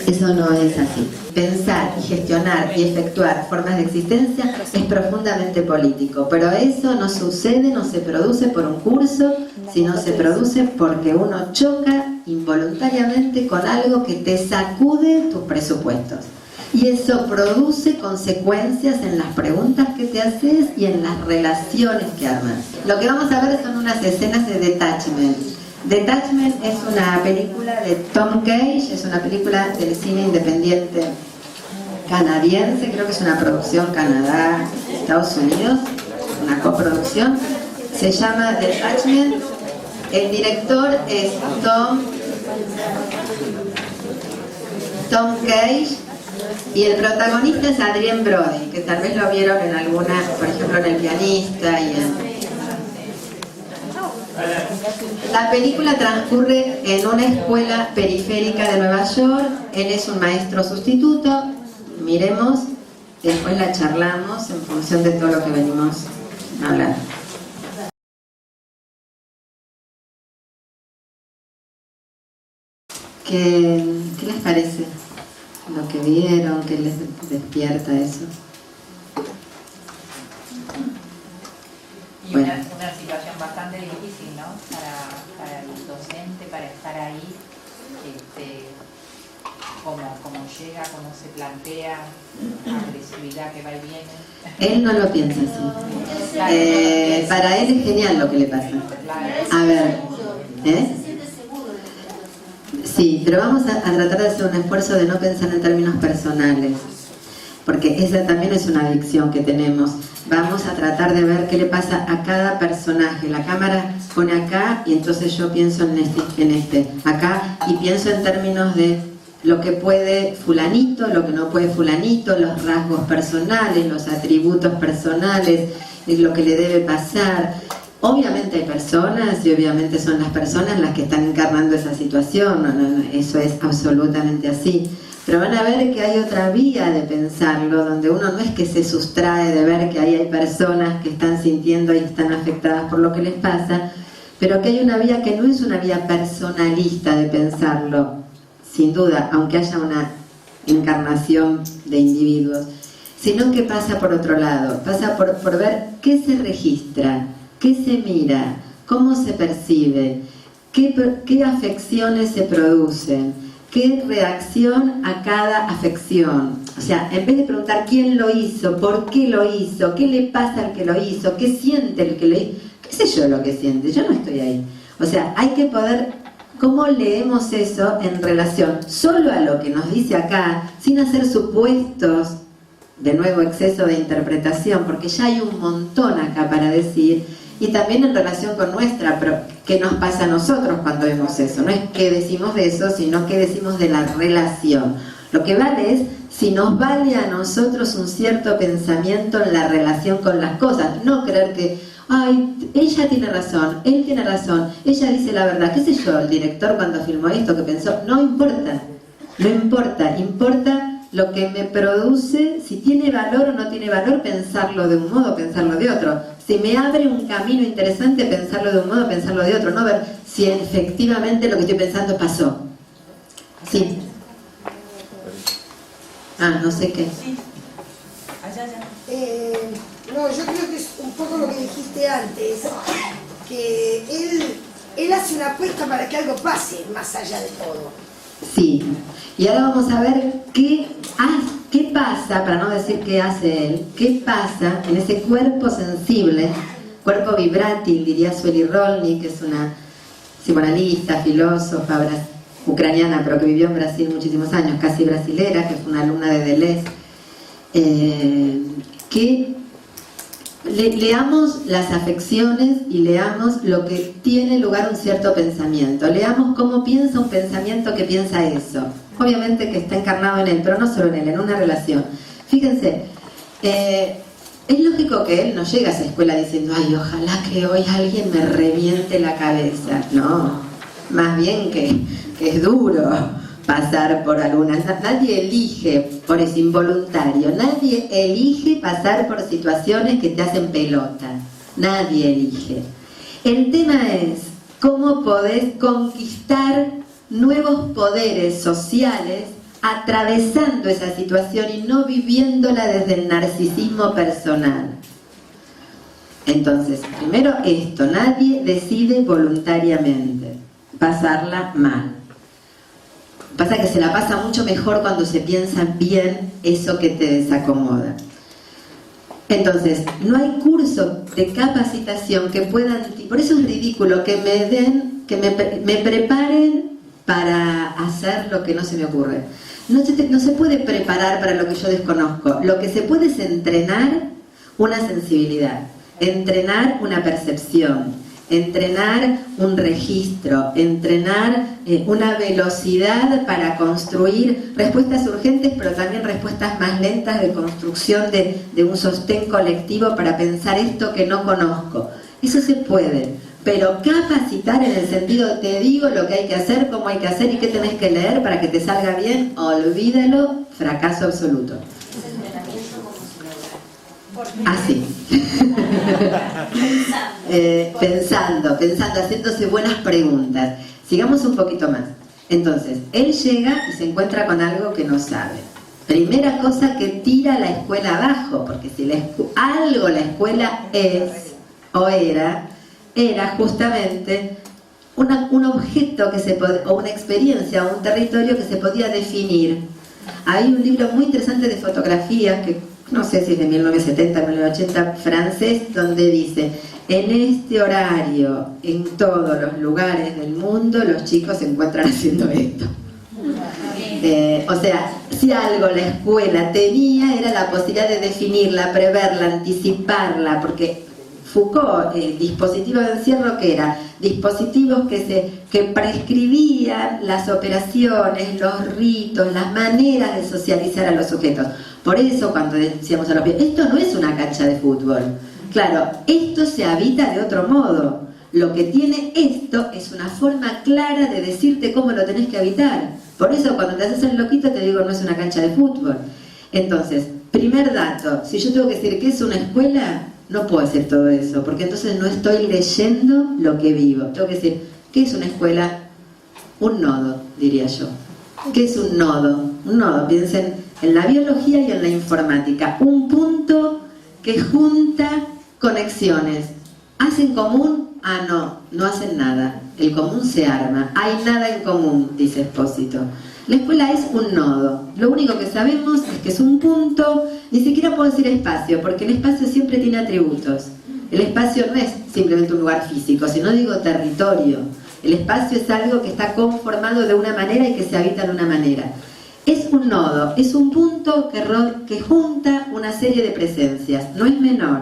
Eso no es así. Pensar y gestionar y efectuar formas de existencia es profundamente político, pero eso no sucede, no se produce por un curso, sino se produce porque uno choca involuntariamente con algo que te sacude tus presupuestos. Y eso produce consecuencias en las preguntas que te haces y en las relaciones que armas. Lo que vamos a ver son unas escenas de Detachment. Detachment es una película de Tom Cage, es una película del cine independiente canadiense, creo que es una producción Canadá-Estados Unidos, una coproducción. Se llama Detachment. El director es Tom Cage. Y el protagonista es Adrien Brody, que tal vez lo vieron en alguna, por ejemplo en El pianista y en... La película transcurre en una escuela periférica de Nueva York. Él es un maestro sustituto. Miremos, después la charlamos en función de todo lo que venimos a hablar. ¿Qué les parece lo que vieron? ¿Qué les despierta eso? Y una situación bastante difícil, ¿no? Para el docente, para estar ahí, cómo llega, cómo se plantea, la agresividad que va y viene. Él no lo piensa así. Para él es genial lo que le pasa. A ver, sí, pero vamos a tratar de hacer un esfuerzo de no pensar en términos personales, porque esa también es una adicción que tenemos. Vamos a tratar de ver qué le pasa a cada personaje. La cámara pone acá y entonces yo pienso en este, acá, y pienso en términos de lo que puede fulanito, lo que no puede fulanito, los rasgos personales, los atributos personales, lo que le debe pasar. Obviamente hay personas y obviamente son las personas las que están encarnando esa situación, eso es absolutamente así. Pero van a ver que hay otra vía de pensarlo, donde uno no es que se sustrae de ver que ahí hay personas que están sintiendo y están afectadas por lo que les pasa, pero que hay una vía que no es una vía personalista de pensarlo, sin duda, aunque haya una encarnación de individuos, sino que pasa por otro lado, pasa por ver qué se registra, qué se mira, cómo se percibe, qué afecciones se producen, qué reacción a cada afección. O sea, en vez de preguntar quién lo hizo, por qué lo hizo, qué le pasa al que lo hizo, qué siente el que lo hizo, qué sé yo lo que siente, yo no estoy ahí. O sea, hay que poder, ¿cómo leemos eso en relación solo a lo que nos dice acá, sin hacer supuestos, de nuevo exceso de interpretación, porque ya hay un montón acá para decir, y también en relación con nuestra, pero qué nos pasa a nosotros cuando vemos eso. No es qué decimos de eso, sino qué decimos de la relación. Lo que vale es si nos vale a nosotros un cierto pensamiento en la relación con las cosas. No creer que, ay, ella tiene razón, él tiene razón, ella dice la verdad. ¿Qué sé yo? El director cuando filmó esto que pensó, no importa, no importa, importa lo que me produce, si tiene valor o no tiene valor, pensarlo de un modo, pensarlo de otro. Si me abre un camino interesante, pensarlo de un modo, pensarlo de otro, no ver si efectivamente lo que estoy pensando pasó. Sí. No sé qué. Sí. No, yo creo que es un poco lo que dijiste antes, que él hace una apuesta para que algo pase más allá de todo. Sí, y ahora vamos a ver qué pasa, para no decir qué hace él, qué pasa en ese cuerpo sensible, cuerpo vibrátil, diría Sueli Rolnik, que es una psicoanalista, filósofa ucraniana, pero que vivió en Brasil muchísimos años, casi brasilera, que fue una alumna de Deleuze, que leamos las afecciones y leamos lo que tiene lugar un cierto pensamiento. Leamos cómo piensa un pensamiento que piensa eso. Obviamente que está encarnado en él, pero no solo en él, en una relación. Fíjense, es lógico que él no llega a esa escuela diciendo, ay, ojalá que hoy alguien me reviente la cabeza. No, más bien que es duro pasar por algunas. Nadie elige, por es involuntario, nadie elige pasar por situaciones que te hacen pelota. Nadie elige. El tema es cómo podés conquistar nuevos poderes sociales atravesando esa situación y no viviéndola desde el narcisismo personal. Entonces, primero esto, nadie decide voluntariamente pasarla mal. Pasa que se la pasa mucho mejor cuando se piensa bien eso que te desacomoda. Entonces, no hay curso de capacitación que puedan... Por eso es ridículo que me den, que me preparen para hacer lo que no se me ocurre. No se puede preparar para lo que yo desconozco. Lo que se puede es entrenar una sensibilidad, entrenar una percepción, entrenar un registro, entrenar una velocidad para construir respuestas urgentes, pero también respuestas más lentas de construcción de un sostén colectivo para pensar esto que no conozco. Eso se puede, pero capacitar en el sentido, te digo lo que hay que hacer, cómo hay que hacer y qué tenés que leer para que te salga bien, olvídalo, fracaso absoluto. Así. Pensando, haciéndose buenas preguntas. Sigamos un poquito más. Entonces, él llega y se encuentra con algo que no sabe. Primera cosa que tira la escuela abajo, porque si algo la escuela es o era justamente un objeto que o una experiencia o un territorio que se podía definir. Hay un libro muy interesante de fotografías que no sé si es de 1970, 1980, francés, donde dice: en este horario, en todos los lugares del mundo, los chicos se encuentran haciendo esto. O sea, si algo la escuela tenía era la posibilidad de definirla, preverla, anticiparla, porque Foucault, el dispositivo de encierro, ¿qué era? Dispositivos que prescribían las operaciones, los ritos, las maneras de socializar a los sujetos. Por eso cuando decíamos a los pies, esto no es una cancha de fútbol. Claro, esto se habita de otro modo. Lo que tiene esto es una forma clara de decirte cómo lo tenés que habitar. Por eso cuando te haces el loquito te digo, no es una cancha de fútbol. Entonces, primer dato, si yo tengo que decir que es una escuela, no puedo decir todo eso, porque entonces no estoy leyendo lo que vivo. Tengo que decir, ¿qué es una escuela? Un nodo, diría yo. ¿Qué es un nodo? Un nodo, piensen en la biología y en la informática. Un punto que junta conexiones. ¿Hacen común? Ah, no hacen nada. El común se arma. Hay nada en común, dice Espósito. La escuela es un nodo. Lo único que sabemos es que es un punto. Ni siquiera puedo decir espacio, porque el espacio siempre tiene atributos. El espacio no es simplemente un lugar físico, sino digo territorio. El espacio es algo que está conformado de una manera y que se habita de una manera. Es un nodo, es un punto que junta una serie de presencias. No es menor,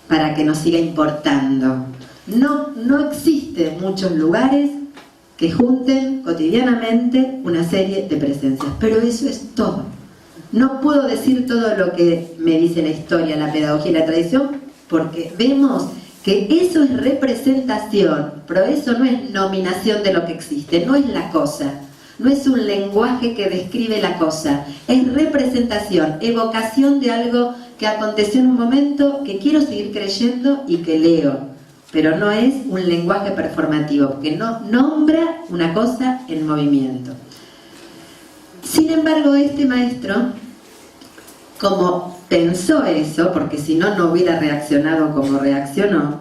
para que nos siga importando. No existen muchos lugares que junten cotidianamente una serie de presencias. Pero eso es todo. No puedo decir todo lo que me dice la historia, la pedagogía y la tradición, porque vemos que eso es representación, pero eso no es nominación de lo que existe, no es la cosa, no es un lenguaje que describe la cosa, es representación, evocación de algo que aconteció en un momento que quiero seguir creyendo y que leo, pero no es un lenguaje performativo, porque no nombra una cosa en movimiento. Sin embargo, este maestro, como pensó eso, porque si no, no hubiera reaccionado como reaccionó,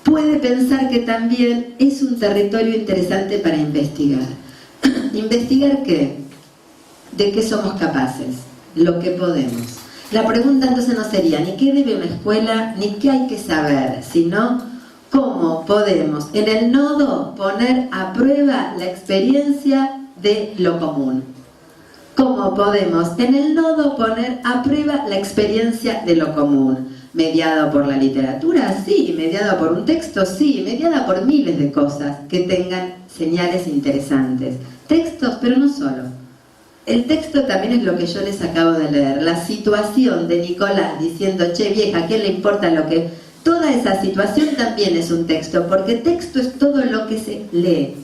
puede pensar que también es un territorio interesante para investigar. ¿Investigar qué? ¿De qué somos capaces? Lo que podemos. La pregunta entonces no sería ni qué debe una escuela, ni qué hay que saber, sino cómo podemos en el nodo poner a prueba la experiencia de lo común. ¿Cómo podemos en el nodo poner a prueba la experiencia de lo común? ¿Mediado por la literatura? Sí. ¿Mediado por un texto? Sí. ¿Mediada por miles de cosas que tengan señales interesantes? Textos, pero no solo. El texto también es lo que yo les acabo de leer. La situación de Nicolás diciendo, che vieja, ¿a quién le importa lo que...? Toda esa situación también es un texto, porque texto es todo lo que se lee.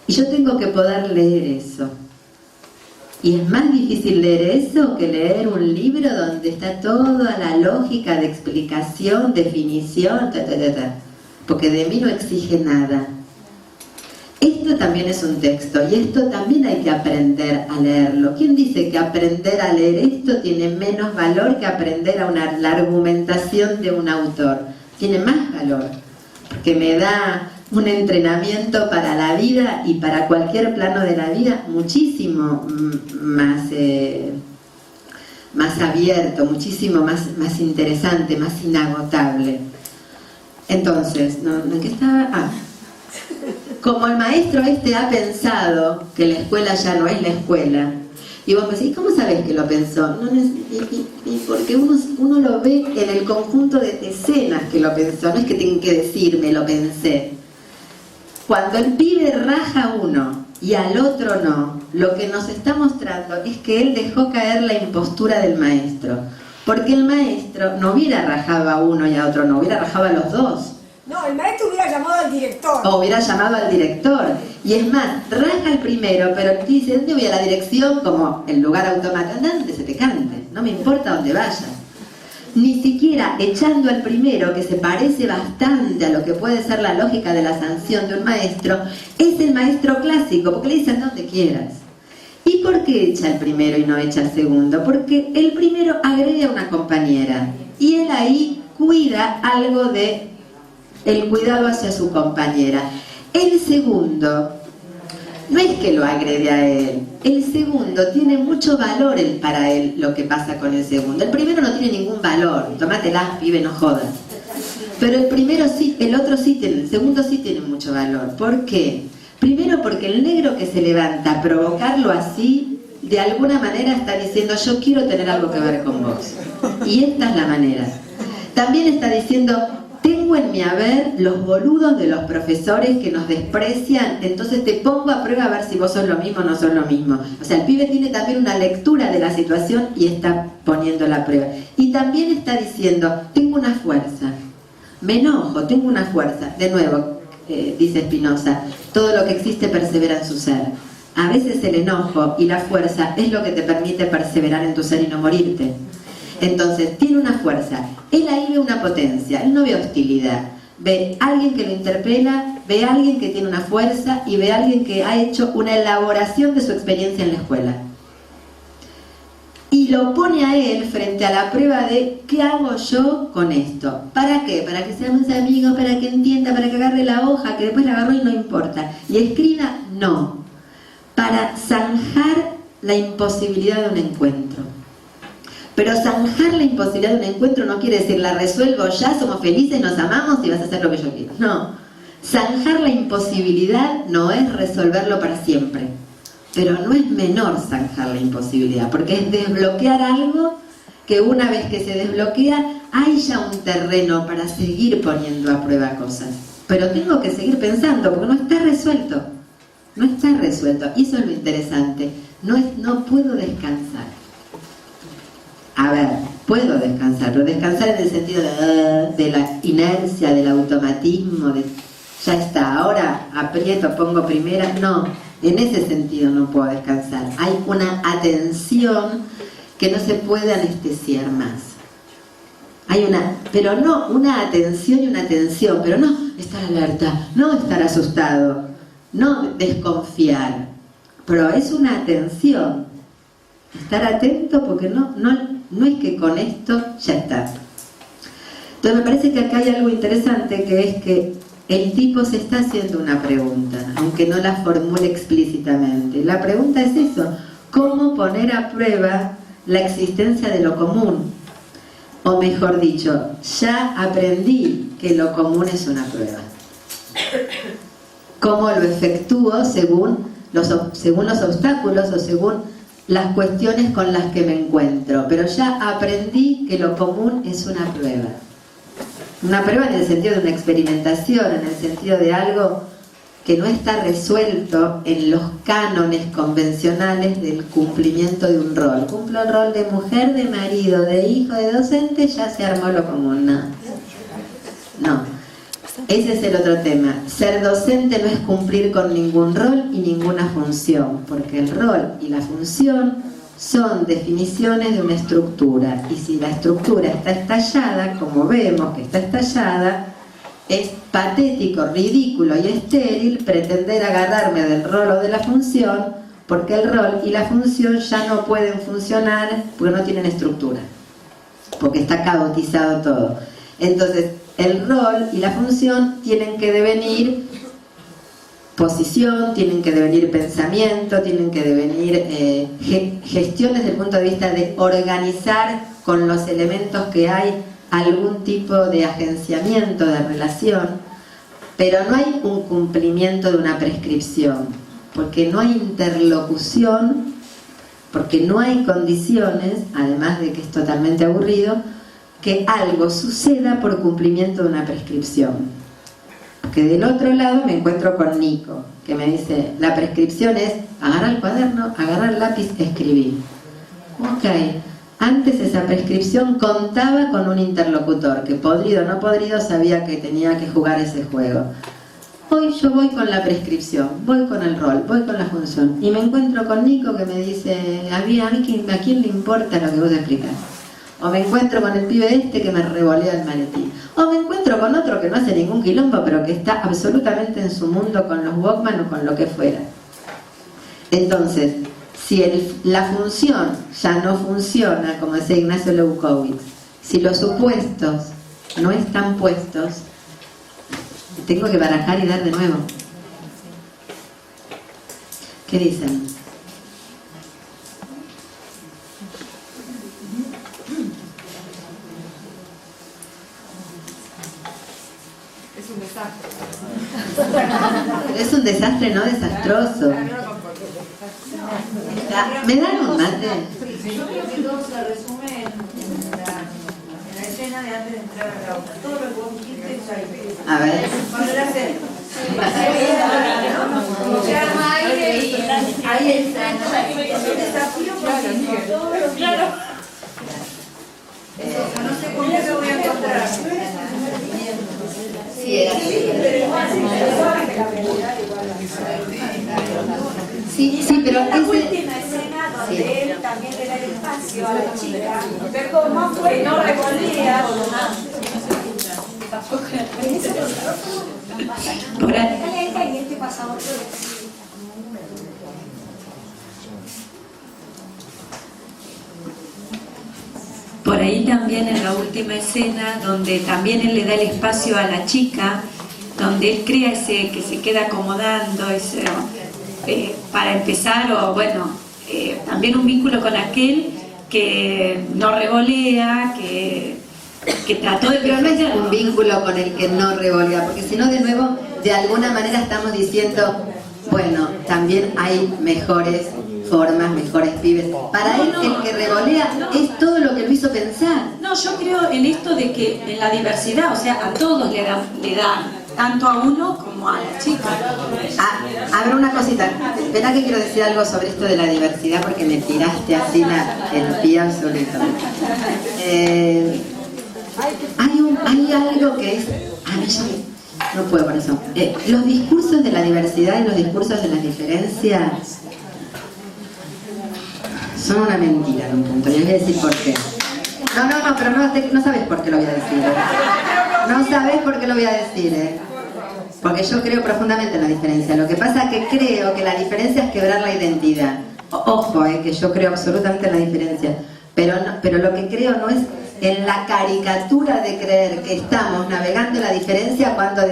Y yo tengo que poder leer eso. Y es más difícil leer eso que leer un libro donde está toda la lógica de explicación, definición, porque de mí no exige nada. Esto también es un texto y esto también hay que aprender a leerlo. ¿Quién dice que aprender a leer esto tiene menos valor que aprender la argumentación de un autor? Tiene más valor, porque me da un entrenamiento para la vida y para cualquier plano de la vida muchísimo más abierto, muchísimo más interesante, más inagotable. Entonces, ¿en qué estaba? Como el maestro ha pensado que la escuela ya no es la escuela, y vos me decís, ¿cómo sabés que lo pensó? Porque uno lo ve en el conjunto de escenas que lo pensó, no es que tienen que decirme, lo pensé. Cuando el pibe raja a uno y al otro no, lo que nos está mostrando es que él dejó caer la impostura del maestro, porque el maestro no hubiera rajado a uno y a otro no, hubiera rajado a los dos. No, el maestro hubiera llamado al director. O hubiera llamado al director. Y es más, raja el primero, pero dice, ¿dónde voy a la dirección? Como el lugar automático, anda donde se te cante, no me importa dónde vayas. Ni siquiera echando al primero, que se parece bastante a lo que puede ser la lógica de la sanción de un maestro, es el maestro clásico, porque le dice anda donde quieras. ¿Y por qué echa el primero y no echa el segundo? Porque el primero agrede a una compañera y él ahí cuida algo de el cuidado hacia su compañera. El segundo no es que lo agrede a él, el segundo tiene mucho valor para él lo que pasa con el segundo. El primero no tiene ningún valor, tómatela, pibe, no jodas. Pero el primero sí, el otro sí tiene, el segundo sí tiene mucho valor. ¿Por qué? Primero porque el negro que se levanta a provocarlo así, de alguna manera está diciendo yo quiero tener algo que ver con vos. Y esta es la manera. También está diciendo tengo en mi haber los boludos de los profesores que nos desprecian, entonces te pongo a prueba a ver si vos sos lo mismo o no sos lo mismo. O sea, el pibe tiene también una lectura de la situación y está poniendo la prueba. Y también está diciendo, tengo una fuerza, me enojo, tengo una fuerza. De nuevo, dice Spinoza, todo lo que existe persevera en su ser. A veces el enojo y la fuerza es lo que te permite perseverar en tu ser y no morirte. Entonces, tiene una fuerza. Él ahí ve una potencia, él no ve hostilidad. Ve a alguien que lo interpela, ve a alguien que tiene una fuerza y ve a alguien que ha hecho una elaboración de su experiencia en la escuela. Y lo pone a él frente a la prueba de ¿qué hago yo con esto? ¿Para qué? Para que seamos amigos, para que entienda, para que agarre la hoja, que después la agarró y no importa. Y escriba, no. Para zanjar la imposibilidad de un encuentro. Pero zanjar la imposibilidad de un encuentro no quiere decir la resuelvo ya, somos felices, nos amamos y vas a hacer lo que yo quiero. No, zanjar la imposibilidad no es resolverlo para siempre, pero no es menor zanjar la imposibilidad, porque es desbloquear algo que una vez que se desbloquea hay ya un terreno para seguir poniendo a prueba cosas. Pero tengo que seguir pensando porque no está resuelto, no está resuelto. Y eso es lo interesante, no puedo descansar. A ver, puedo descansar, pero descansar en el sentido de la inercia, del automatismo, de ya está, ahora aprieto, pongo primera. No, en ese sentido no puedo descansar. Hay una atención que no se puede anestesiar más. Hay pero no una atención y una atención, pero no estar alerta, no estar asustado, no desconfiar, pero es una atención. Estar atento porque no es que con esto ya está. Entonces me parece que acá hay algo interesante, que es que el tipo se está haciendo una pregunta, aunque no la formule explícitamente. La pregunta es eso, ¿cómo poner a prueba la existencia de lo común? O mejor dicho, ya aprendí que lo común es una prueba. ¿Cómo lo efectúo según los obstáculos o según las cuestiones con las que me encuentro? Pero ya aprendí que lo común es una prueba. Una prueba en el sentido de una experimentación, en el sentido de algo que no está resuelto en los cánones convencionales del cumplimiento de un rol. Cumplo el rol de mujer, de marido, de hijo, de docente, ya se armó lo común. No. Ese es el otro tema. Ser docente no es cumplir con ningún rol y ninguna función, porque el rol y la función son definiciones de una estructura, y si la estructura está estallada, como vemos que está estallada, es patético, ridículo y estéril pretender agarrarme del rol o de la función, porque el rol y la función ya no pueden funcionar porque no tienen estructura, porque está caotizado todo. Entonces, el rol y la función tienen que devenir posición, tienen que devenir pensamiento, tienen que devenir gestiones desde el punto de vista de organizar con los elementos que hay algún tipo de agenciamiento de relación, pero no hay un cumplimiento de una prescripción, porque no hay interlocución, porque no hay condiciones, además de que es totalmente aburrido, que algo suceda por cumplimiento de una prescripción. Porque del otro lado me encuentro con Nico, que me dice, la prescripción es agarrar el cuaderno, agarrar el lápiz, escribir. Ok. Antes esa prescripción contaba con un interlocutor que, podrido o no podrido, sabía que tenía que jugar ese juego. Hoy yo voy con la prescripción, voy con el rol, voy con la función y me encuentro con Nico que me dice, a quién le importa lo que vos explicás. O me encuentro con el pibe este que me revolea el maletín. O me encuentro con otro que no hace ningún quilombo pero que está absolutamente en su mundo con los Walkman o con lo que fuera. Entonces, si la función ya no funciona, como decía Ignacio Leucovitz, si los supuestos no están puestos, tengo que barajar y dar de nuevo. ¿Qué dicen? Es un desastre. Es un desastre, no desastroso. ¿Me dan un mate? Yo creo que todo se resume en la escena de antes de entrar a la auto. Todo lo que vos dijiste es ahí. A ver. Cuando la hacen. Ahí está. Es un desafío porque todo lo que... Claro. No sé con qué lo voy a encontrar. Sí, era así. Sí, pero la ese... última escena donde él también le da el espacio a la chica, ver cómo fue, no revolvía. Por ahí también en la última escena, donde también él le da el espacio a la chica, donde él crea ese que se queda acomodando, ese, para empezar, o bueno, también un vínculo con aquel que no revolea, que trató de... Pero no es un vínculo con el que no revolea, porque si no, de nuevo, de alguna manera estamos diciendo, bueno, también hay mejores formas, mejores pibes. Para él, el que revolea es todo lo que lo hizo pensar. No, yo creo en esto de que en la diversidad, o sea, a todos le da tanto a uno como a la chica. A ver, una cosita, espera que quiero decir algo sobre esto de la diversidad porque me tiraste así el pie absoluto. Hay algo que es... no puedo con eso. Los discursos de la diversidad y los discursos de las diferencias son una mentira en un punto. Y les voy a decir por qué. No, pero no sabes por qué lo voy a decir. No sabes por qué lo voy a decir, porque yo creo profundamente en la diferencia. Lo que pasa es que creo que la diferencia es quebrar la identidad. Ojo, que yo creo absolutamente en la diferencia. Pero lo que creo no es en la caricatura de creer que estamos navegando la diferencia cuando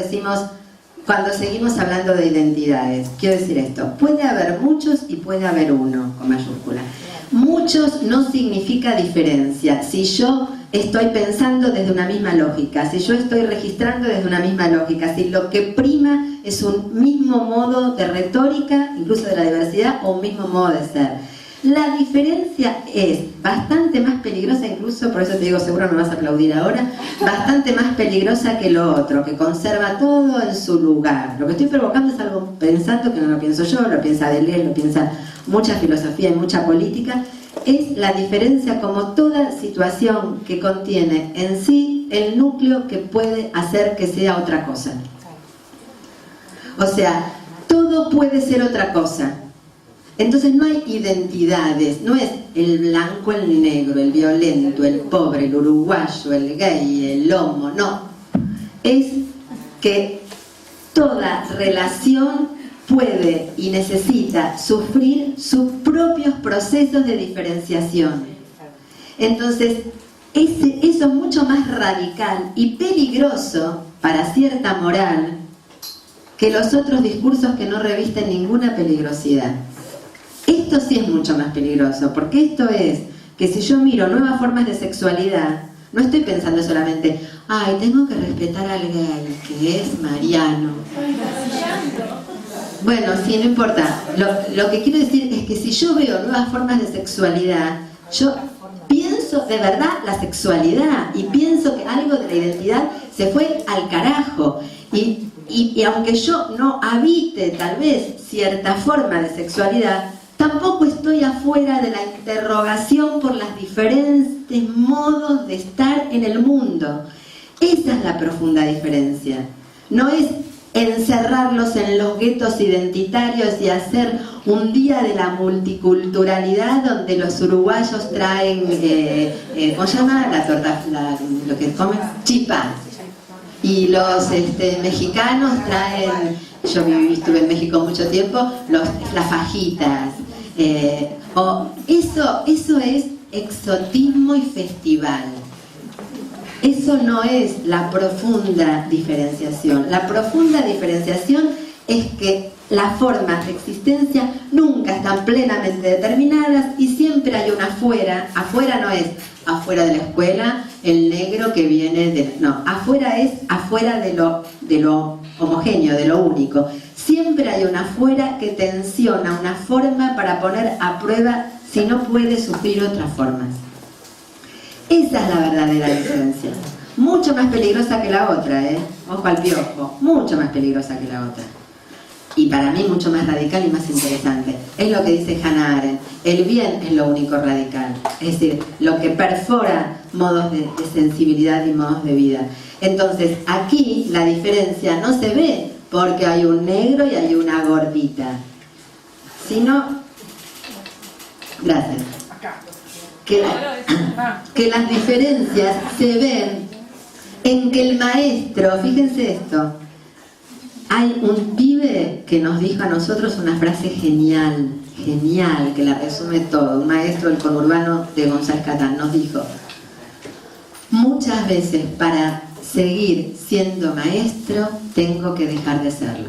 seguimos hablando de identidades. Quiero decir esto, puede haber muchos y puede haber uno, con mayúscula. Muchos no significa diferencia. Si yo estoy pensando desde una misma lógica, si yo estoy registrando desde una misma lógica, si lo que prima es un mismo modo de retórica, incluso de la diversidad, o un mismo modo de ser. La diferencia es bastante más peligrosa, incluso, por eso te digo, seguro me vas a aplaudir ahora, bastante más peligrosa que lo otro, que conserva todo en su lugar. Lo que estoy provocando es algo pensando que no lo pienso yo, lo piensa Deleuze, lo piensa mucha filosofía y mucha política, es la diferencia como toda situación que contiene en sí el núcleo que puede hacer que sea otra cosa. O sea, todo puede ser otra cosa. Entonces no hay identidades, no es el blanco, el negro, el violento, el pobre, el uruguayo, el gay, el homo, no. Es que toda relación puede y necesita sufrir sus propios procesos de diferenciación. Entonces, eso es mucho más radical y peligroso para cierta moral que los otros discursos que no revisten ninguna peligrosidad. Esto sí es mucho más peligroso, porque esto es que si yo miro nuevas formas de sexualidad, no estoy pensando solamente, ay, tengo que respetar al gay, que es Mariano. Bueno, sí, no importa. Lo que quiero decir es que si yo veo nuevas formas de sexualidad, yo pienso de verdad la sexualidad y pienso que algo de la identidad se fue al carajo. Y aunque yo no habite tal vez cierta forma de sexualidad, tampoco estoy afuera de la interrogación por los diferentes modos de estar en el mundo. Esa es la profunda diferencia. No es encerrarlos en los guetos identitarios y hacer un día de la multiculturalidad donde los uruguayos traen, ¿cómo se llama? La torta, lo que comen, chipá. Y los mexicanos traen, yo estuve en México mucho tiempo, las fajitas. Eso es exotismo y festival. Eso no es la profunda diferenciación. La profunda diferenciación es que las formas de existencia nunca están plenamente determinadas y siempre hay una afuera. Afuera no es afuera de la escuela, el negro que viene de... No, afuera es afuera de lo homogéneo, de lo único. Siempre hay una afuera que tensiona una forma para poner a prueba si no puede sufrir otras formas. Esa es la verdadera diferencia. Mucho más peligrosa que la otra, ojo al piojo, mucho más peligrosa que la otra. Y para mí mucho más radical y más interesante. Es lo que dice Hannah Arendt, el bien es lo único radical. Es decir, lo que perfora modos de sensibilidad y modos de vida. Entonces, aquí la diferencia no se ve porque hay un negro y hay una gordita, sino... Gracias. Que las diferencias se ven en que el maestro, fíjense esto, hay un pibe que nos dijo a nosotros una frase genial, que la resume todo, un maestro del conurbano de González Catán, nos dijo, muchas veces para seguir siendo maestro tengo que dejar de serlo.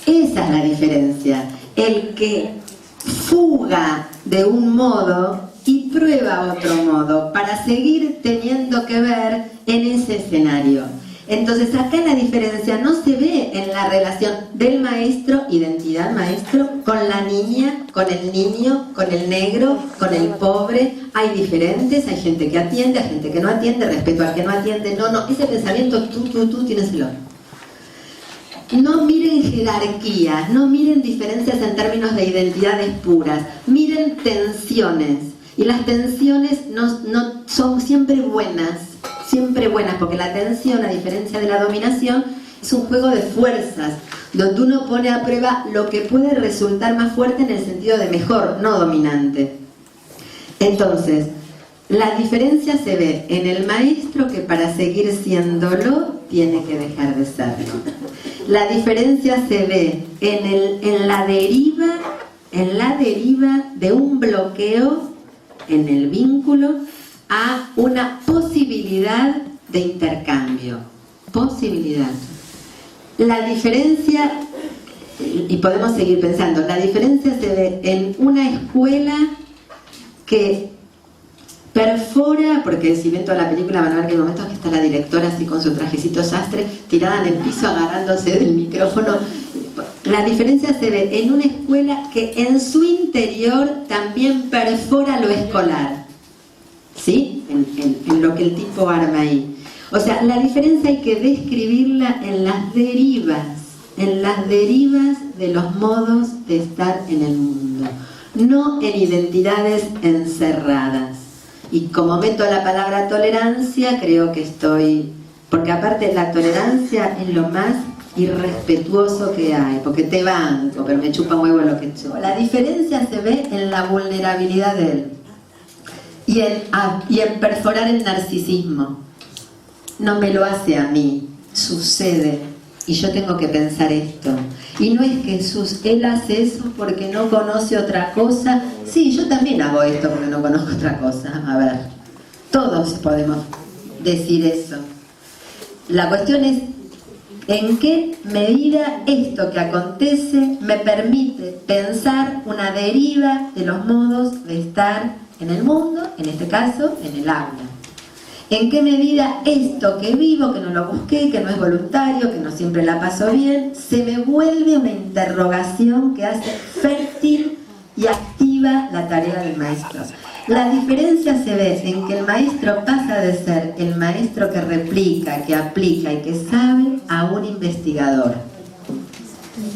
Esa es la diferencia, el que fuga de un modo y prueba otro modo para seguir teniendo que ver en ese escenario. Entonces acá la diferencia no se ve en la relación del maestro, identidad maestro, con la niña, con el niño, con el negro, con el pobre. Hay diferentes, hay gente que atiende, hay gente que no atiende, respeto al que no atiende. No, ese pensamiento tú tienes el otro. No miren jerarquías, no miren diferencias en términos de identidades puras, miren tensiones. Y las tensiones no son siempre buenas, porque la tensión, a diferencia de la dominación, es un juego de fuerzas, donde uno pone a prueba lo que puede resultar más fuerte en el sentido de mejor, no dominante. Entonces, la diferencia se ve en el maestro que para seguir siéndolo tiene que dejar de serlo. La diferencia se ve en la deriva de un bloqueo en el vínculo a una posibilidad de intercambio. Posibilidad. La diferencia, y podemos seguir pensando, la diferencia se ve en una escuela que perfora, porque si ven toda la película van a ver que hay momentos que está la directora así con su trajecito sastre, tirada en el piso agarrándose del micrófono. La diferencia se ve en una escuela que en su interior también perfora lo escolar, ¿sí? En lo que el tipo arma ahí. O sea, la diferencia hay que describirla en las derivas de los modos de estar en el mundo, no en identidades encerradas. Y como meto la palabra tolerancia, creo que estoy... Porque aparte la tolerancia es lo más irrespetuoso que hay, porque te banco, pero me chupa huevo lo que yo. La diferencia se ve en la vulnerabilidad de él y en perforar el narcisismo. No me lo hace a mí, sucede y yo tengo que pensar esto. Y no es que él hace eso porque no conoce otra cosa. Sí, yo también hago esto porque no conozco otra cosa. A ver, todos podemos decir eso. La cuestión es en qué medida esto que acontece me permite pensar una deriva de los modos de estar en el mundo, en este caso, en el aula. En qué medida esto que vivo, que no lo busqué, que no es voluntario, que no siempre la paso bien, se me vuelve una interrogación que hace fértil y activa la tarea del maestro. La diferencia se ve en que el maestro pasa de ser el maestro que replica, que aplica y que sabe a un investigador.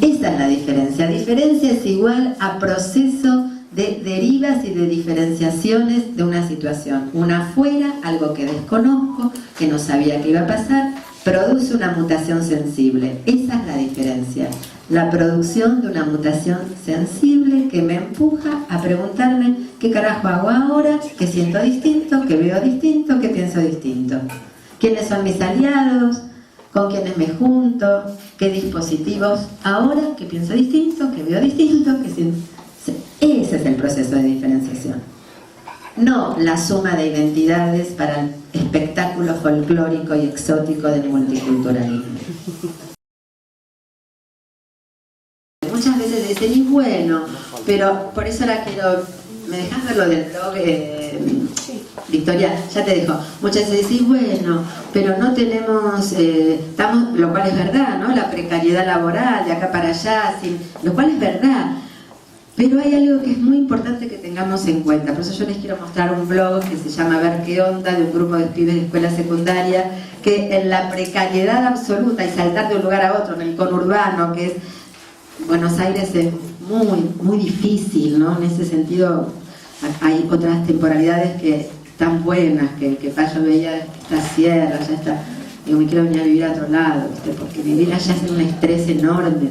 Esa es la diferencia. Diferencia es igual a proceso de derivas y de diferenciaciones de una situación. Una afuera, algo que desconozco, que no sabía que iba a pasar, produce una mutación sensible. Esa es la diferencia. La producción de una mutación sensible que me empuja a preguntarme qué carajo hago ahora, qué siento distinto, qué veo distinto, qué pienso distinto. ¿Quiénes son mis aliados? ¿Con quiénes me junto? ¿Qué dispositivos ahora, qué pienso distinto, qué veo distinto, qué siento? Ese es el proceso de diferenciación. No la suma de identidades para el espectáculo folclórico y exótico del multiculturalismo. Muchas veces dicen, y bueno, pero por eso ahora quiero... ¿Me dejas ver lo del blog, Victoria? Ya te dejo. Muchas veces dicen, bueno, pero no tenemos... estamos, lo cual es verdad, ¿no? La precariedad laboral de acá para allá, lo cual es verdad. Pero hay algo que es muy importante que tengamos en cuenta. Por eso yo les quiero mostrar un blog que se llama Ver qué onda, de un grupo de pibes de escuela secundaria, que en la precariedad absoluta y saltar de un lugar a otro, en el conurbano, que es Buenos Aires, es muy difícil, ¿no? En ese sentido hay otras temporalidades que están buenas, que yo veía esta sierra, ya está, digo, me quiero venir a vivir a otro lado, ¿viste? Porque vivir allá es un estrés enorme.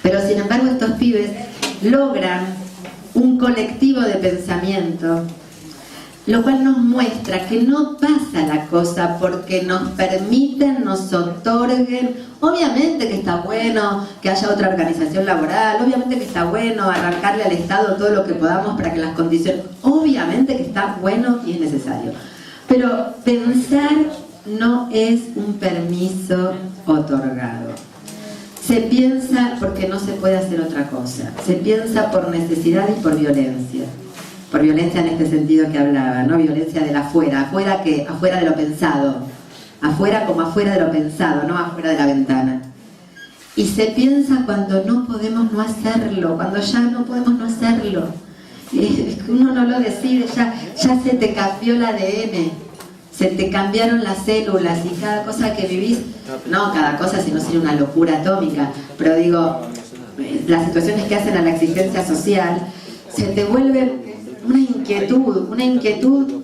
Pero sin embargo estos pibes logran un colectivo de pensamiento, lo cual nos muestra que no pasa la cosa porque nos permiten, nos otorguen. Obviamente que está bueno que haya otra organización laboral, obviamente que está bueno arrancarle al Estado todo lo que podamos para que las condiciones, obviamente que está bueno y es necesario, pero pensar no es un permiso otorgado. Se piensa porque no se puede hacer otra cosa. Se piensa por necesidad y por violencia. Por violencia en este sentido que hablaba, ¿no? Violencia del afuera. ¿Afuera qué? Afuera de lo pensado. Afuera como afuera de lo pensado, no afuera de la ventana. Y se piensa cuando no podemos no hacerlo, cuando ya no podemos no hacerlo. Es que uno no lo decide, ya se te cambió el ADN. Se te cambiaron las células y cada cosa que vivís, no cada cosa, sino sería una locura atómica, pero digo, las situaciones que hacen a la exigencia social, se te vuelve una inquietud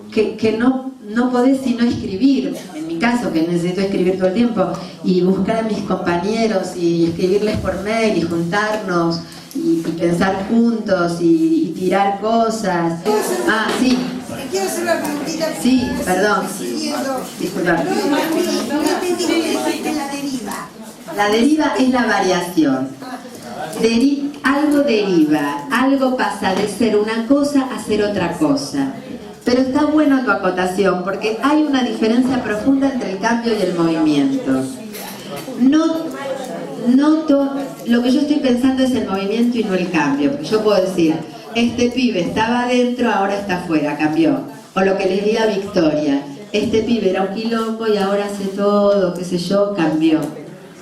que no podés sino escribir, en mi caso, que necesito escribir todo el tiempo, y buscar a mis compañeros y escribirles por mail y juntarnos y pensar juntos y tirar cosas. Ah, sí. Quiero hacer una preguntita. Sí, perdón. Disculpa. No entendí la deriva. La deriva es la variación. Algo deriva, algo pasa de ser una cosa a ser otra cosa. Pero está bueno tu acotación, porque hay una diferencia profunda entre el cambio y el movimiento. Lo que yo estoy pensando es el movimiento y no el cambio. Yo puedo decir, este pibe estaba adentro, ahora está afuera, cambió. O lo que le di a Victoria, este pibe era un quilombo y ahora hace todo, qué sé yo, cambió.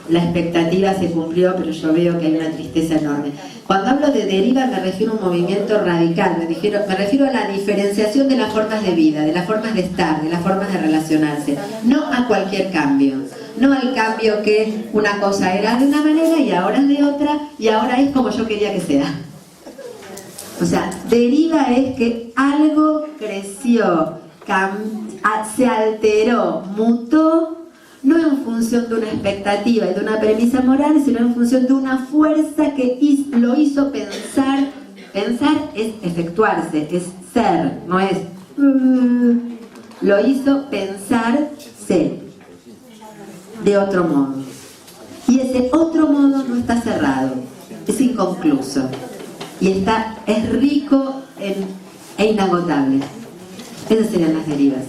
La expectativa se cumplió, pero yo veo que hay una tristeza enorme. Cuando hablo de deriva me refiero a un movimiento radical, me refiero a la diferenciación de las formas de vida, de las formas de estar, de las formas de relacionarse, no a cualquier cambio. No al cambio que una cosa era de una manera y ahora es de otra y ahora es como yo quería que sea. O sea, deriva es que algo creció, se alteró, mutó, no en función de una expectativa y de una premisa moral, sino en función de una fuerza que lo hizo pensar. Pensar es efectuarse, es ser, no es... Lo hizo pensarse. de otro modo. Y ese otro modo no está cerrado, es inconcluso. Y es rico e inagotable. Esas serían las derivas.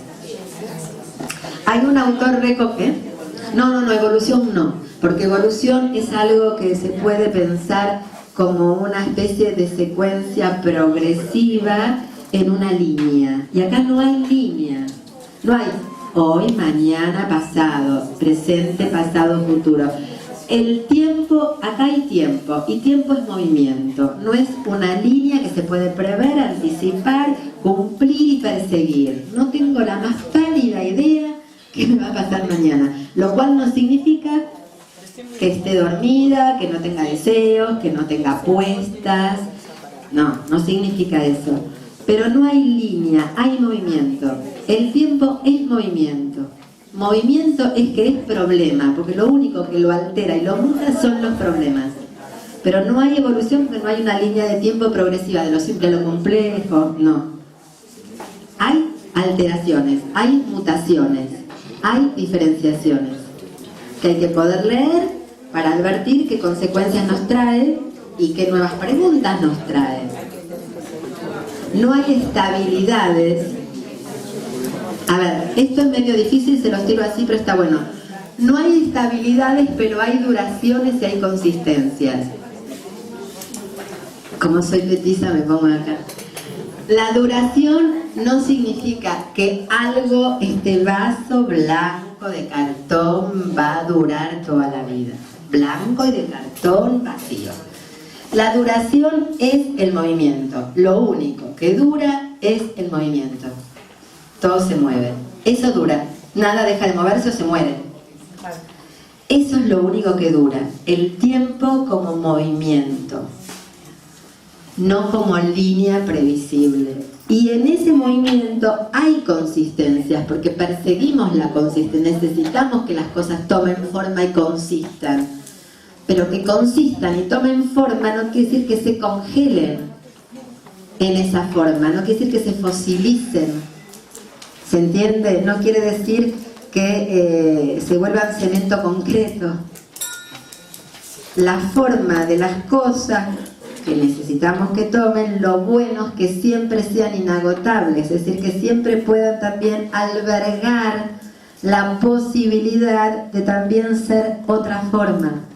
Hay un autor ¿qué? No, evolución no. Porque evolución es algo que se puede pensar como una especie de secuencia progresiva en una línea. Y acá no hay línea. No hay hoy, mañana, pasado, presente, pasado, futuro. El tiempo, acá hay tiempo, y tiempo es movimiento. No es una línea que se puede prever, anticipar, cumplir y perseguir. No tengo la más pálida idea que me va a pasar mañana. Lo cual no significa que esté dormida, que no tenga deseos, que no tenga apuestas. No significa eso. Pero no hay línea, hay movimiento. El tiempo es movimiento. Movimiento es que es problema, porque lo único que lo altera y lo muta son los problemas. Pero no hay evolución porque no hay una línea de tiempo progresiva, de lo simple a lo complejo, no. Hay alteraciones, hay mutaciones, hay diferenciaciones, que hay que poder leer para advertir qué consecuencias nos trae y qué nuevas preguntas nos trae. No hay estabilidades. A ver, esto es medio difícil, se los tiro así, pero está bueno. No hay estabilidades, pero hay duraciones y hay consistencias. Como soy petiza, me pongo acá. La duración no significa que algo, este vaso blanco de cartón, va a durar toda la vida. Blanco y de cartón vacío. La duración es el movimiento. Lo único que dura es el movimiento. Todo se mueve. Eso dura. Nada deja de moverse o se muere. Eso es lo único que dura. El tiempo como movimiento. No como línea previsible. Y en ese movimiento hay consistencias, porque perseguimos la consistencia. Necesitamos que las cosas tomen forma y consistan. Pero que consistan y tomen forma no quiere decir que se congelen en esa forma. No quiere decir que se fosilicen. ¿Se entiende? No quiere decir que se vuelvan cemento concreto. La forma de las cosas que necesitamos que tomen, lo bueno es que siempre sean inagotables, es decir, que siempre puedan también albergar la posibilidad de también ser otra forma.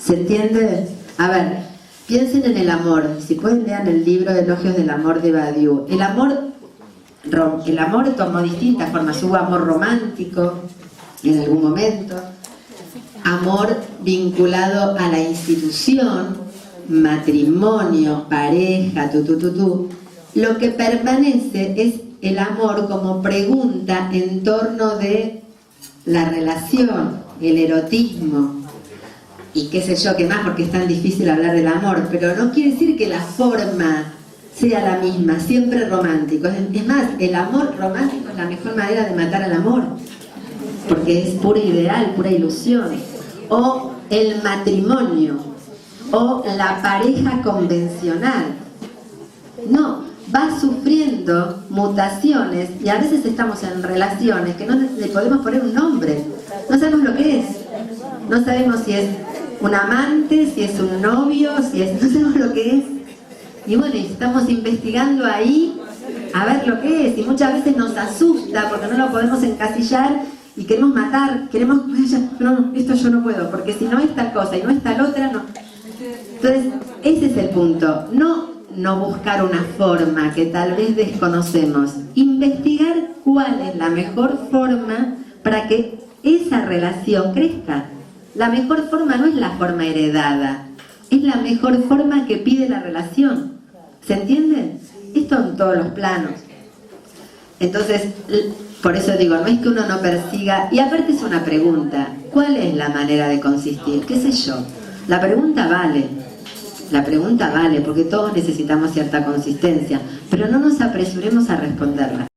¿Se entiende? A ver, piensen en el amor. Si pueden, lean el libro de Elogios del Amor de Badiou. El amor tomó distintas formas. Hubo amor romántico en algún momento, amor vinculado a la institución, matrimonio, pareja, Lo que permanece es el amor como pregunta en torno de la relación, el erotismo y qué sé yo qué más, porque es tan difícil hablar del amor, pero no quiere decir que la forma sea la misma, siempre romántico. Es más, el amor romántico es la mejor manera de matar al amor, porque es puro ideal, pura ilusión. O el matrimonio, o la pareja convencional. No, va sufriendo mutaciones y a veces estamos en relaciones que no le podemos poner un nombre. No sabemos lo que es. No sabemos si es un amante, si es un novio, no sabemos lo que es. Y bueno, estamos investigando ahí a ver lo que es. Y muchas veces nos asusta porque no lo podemos encasillar y queremos matar, no, esto yo no puedo, porque si no es tal cosa y no es tal otra, no. Entonces, ese es el punto. No buscar una forma que tal vez desconocemos. Investigar cuál es la mejor forma para que esa relación crezca. La mejor forma no es la forma heredada, es la mejor forma que pide la relación. ¿Se entiende? Esto en todos los planos. Entonces, por eso digo, no es que uno no persiga, y aparte es una pregunta, ¿cuál es la manera de consistir? ¿Qué sé yo? La pregunta vale, porque todos necesitamos cierta consistencia, pero no nos apresuremos a responderla.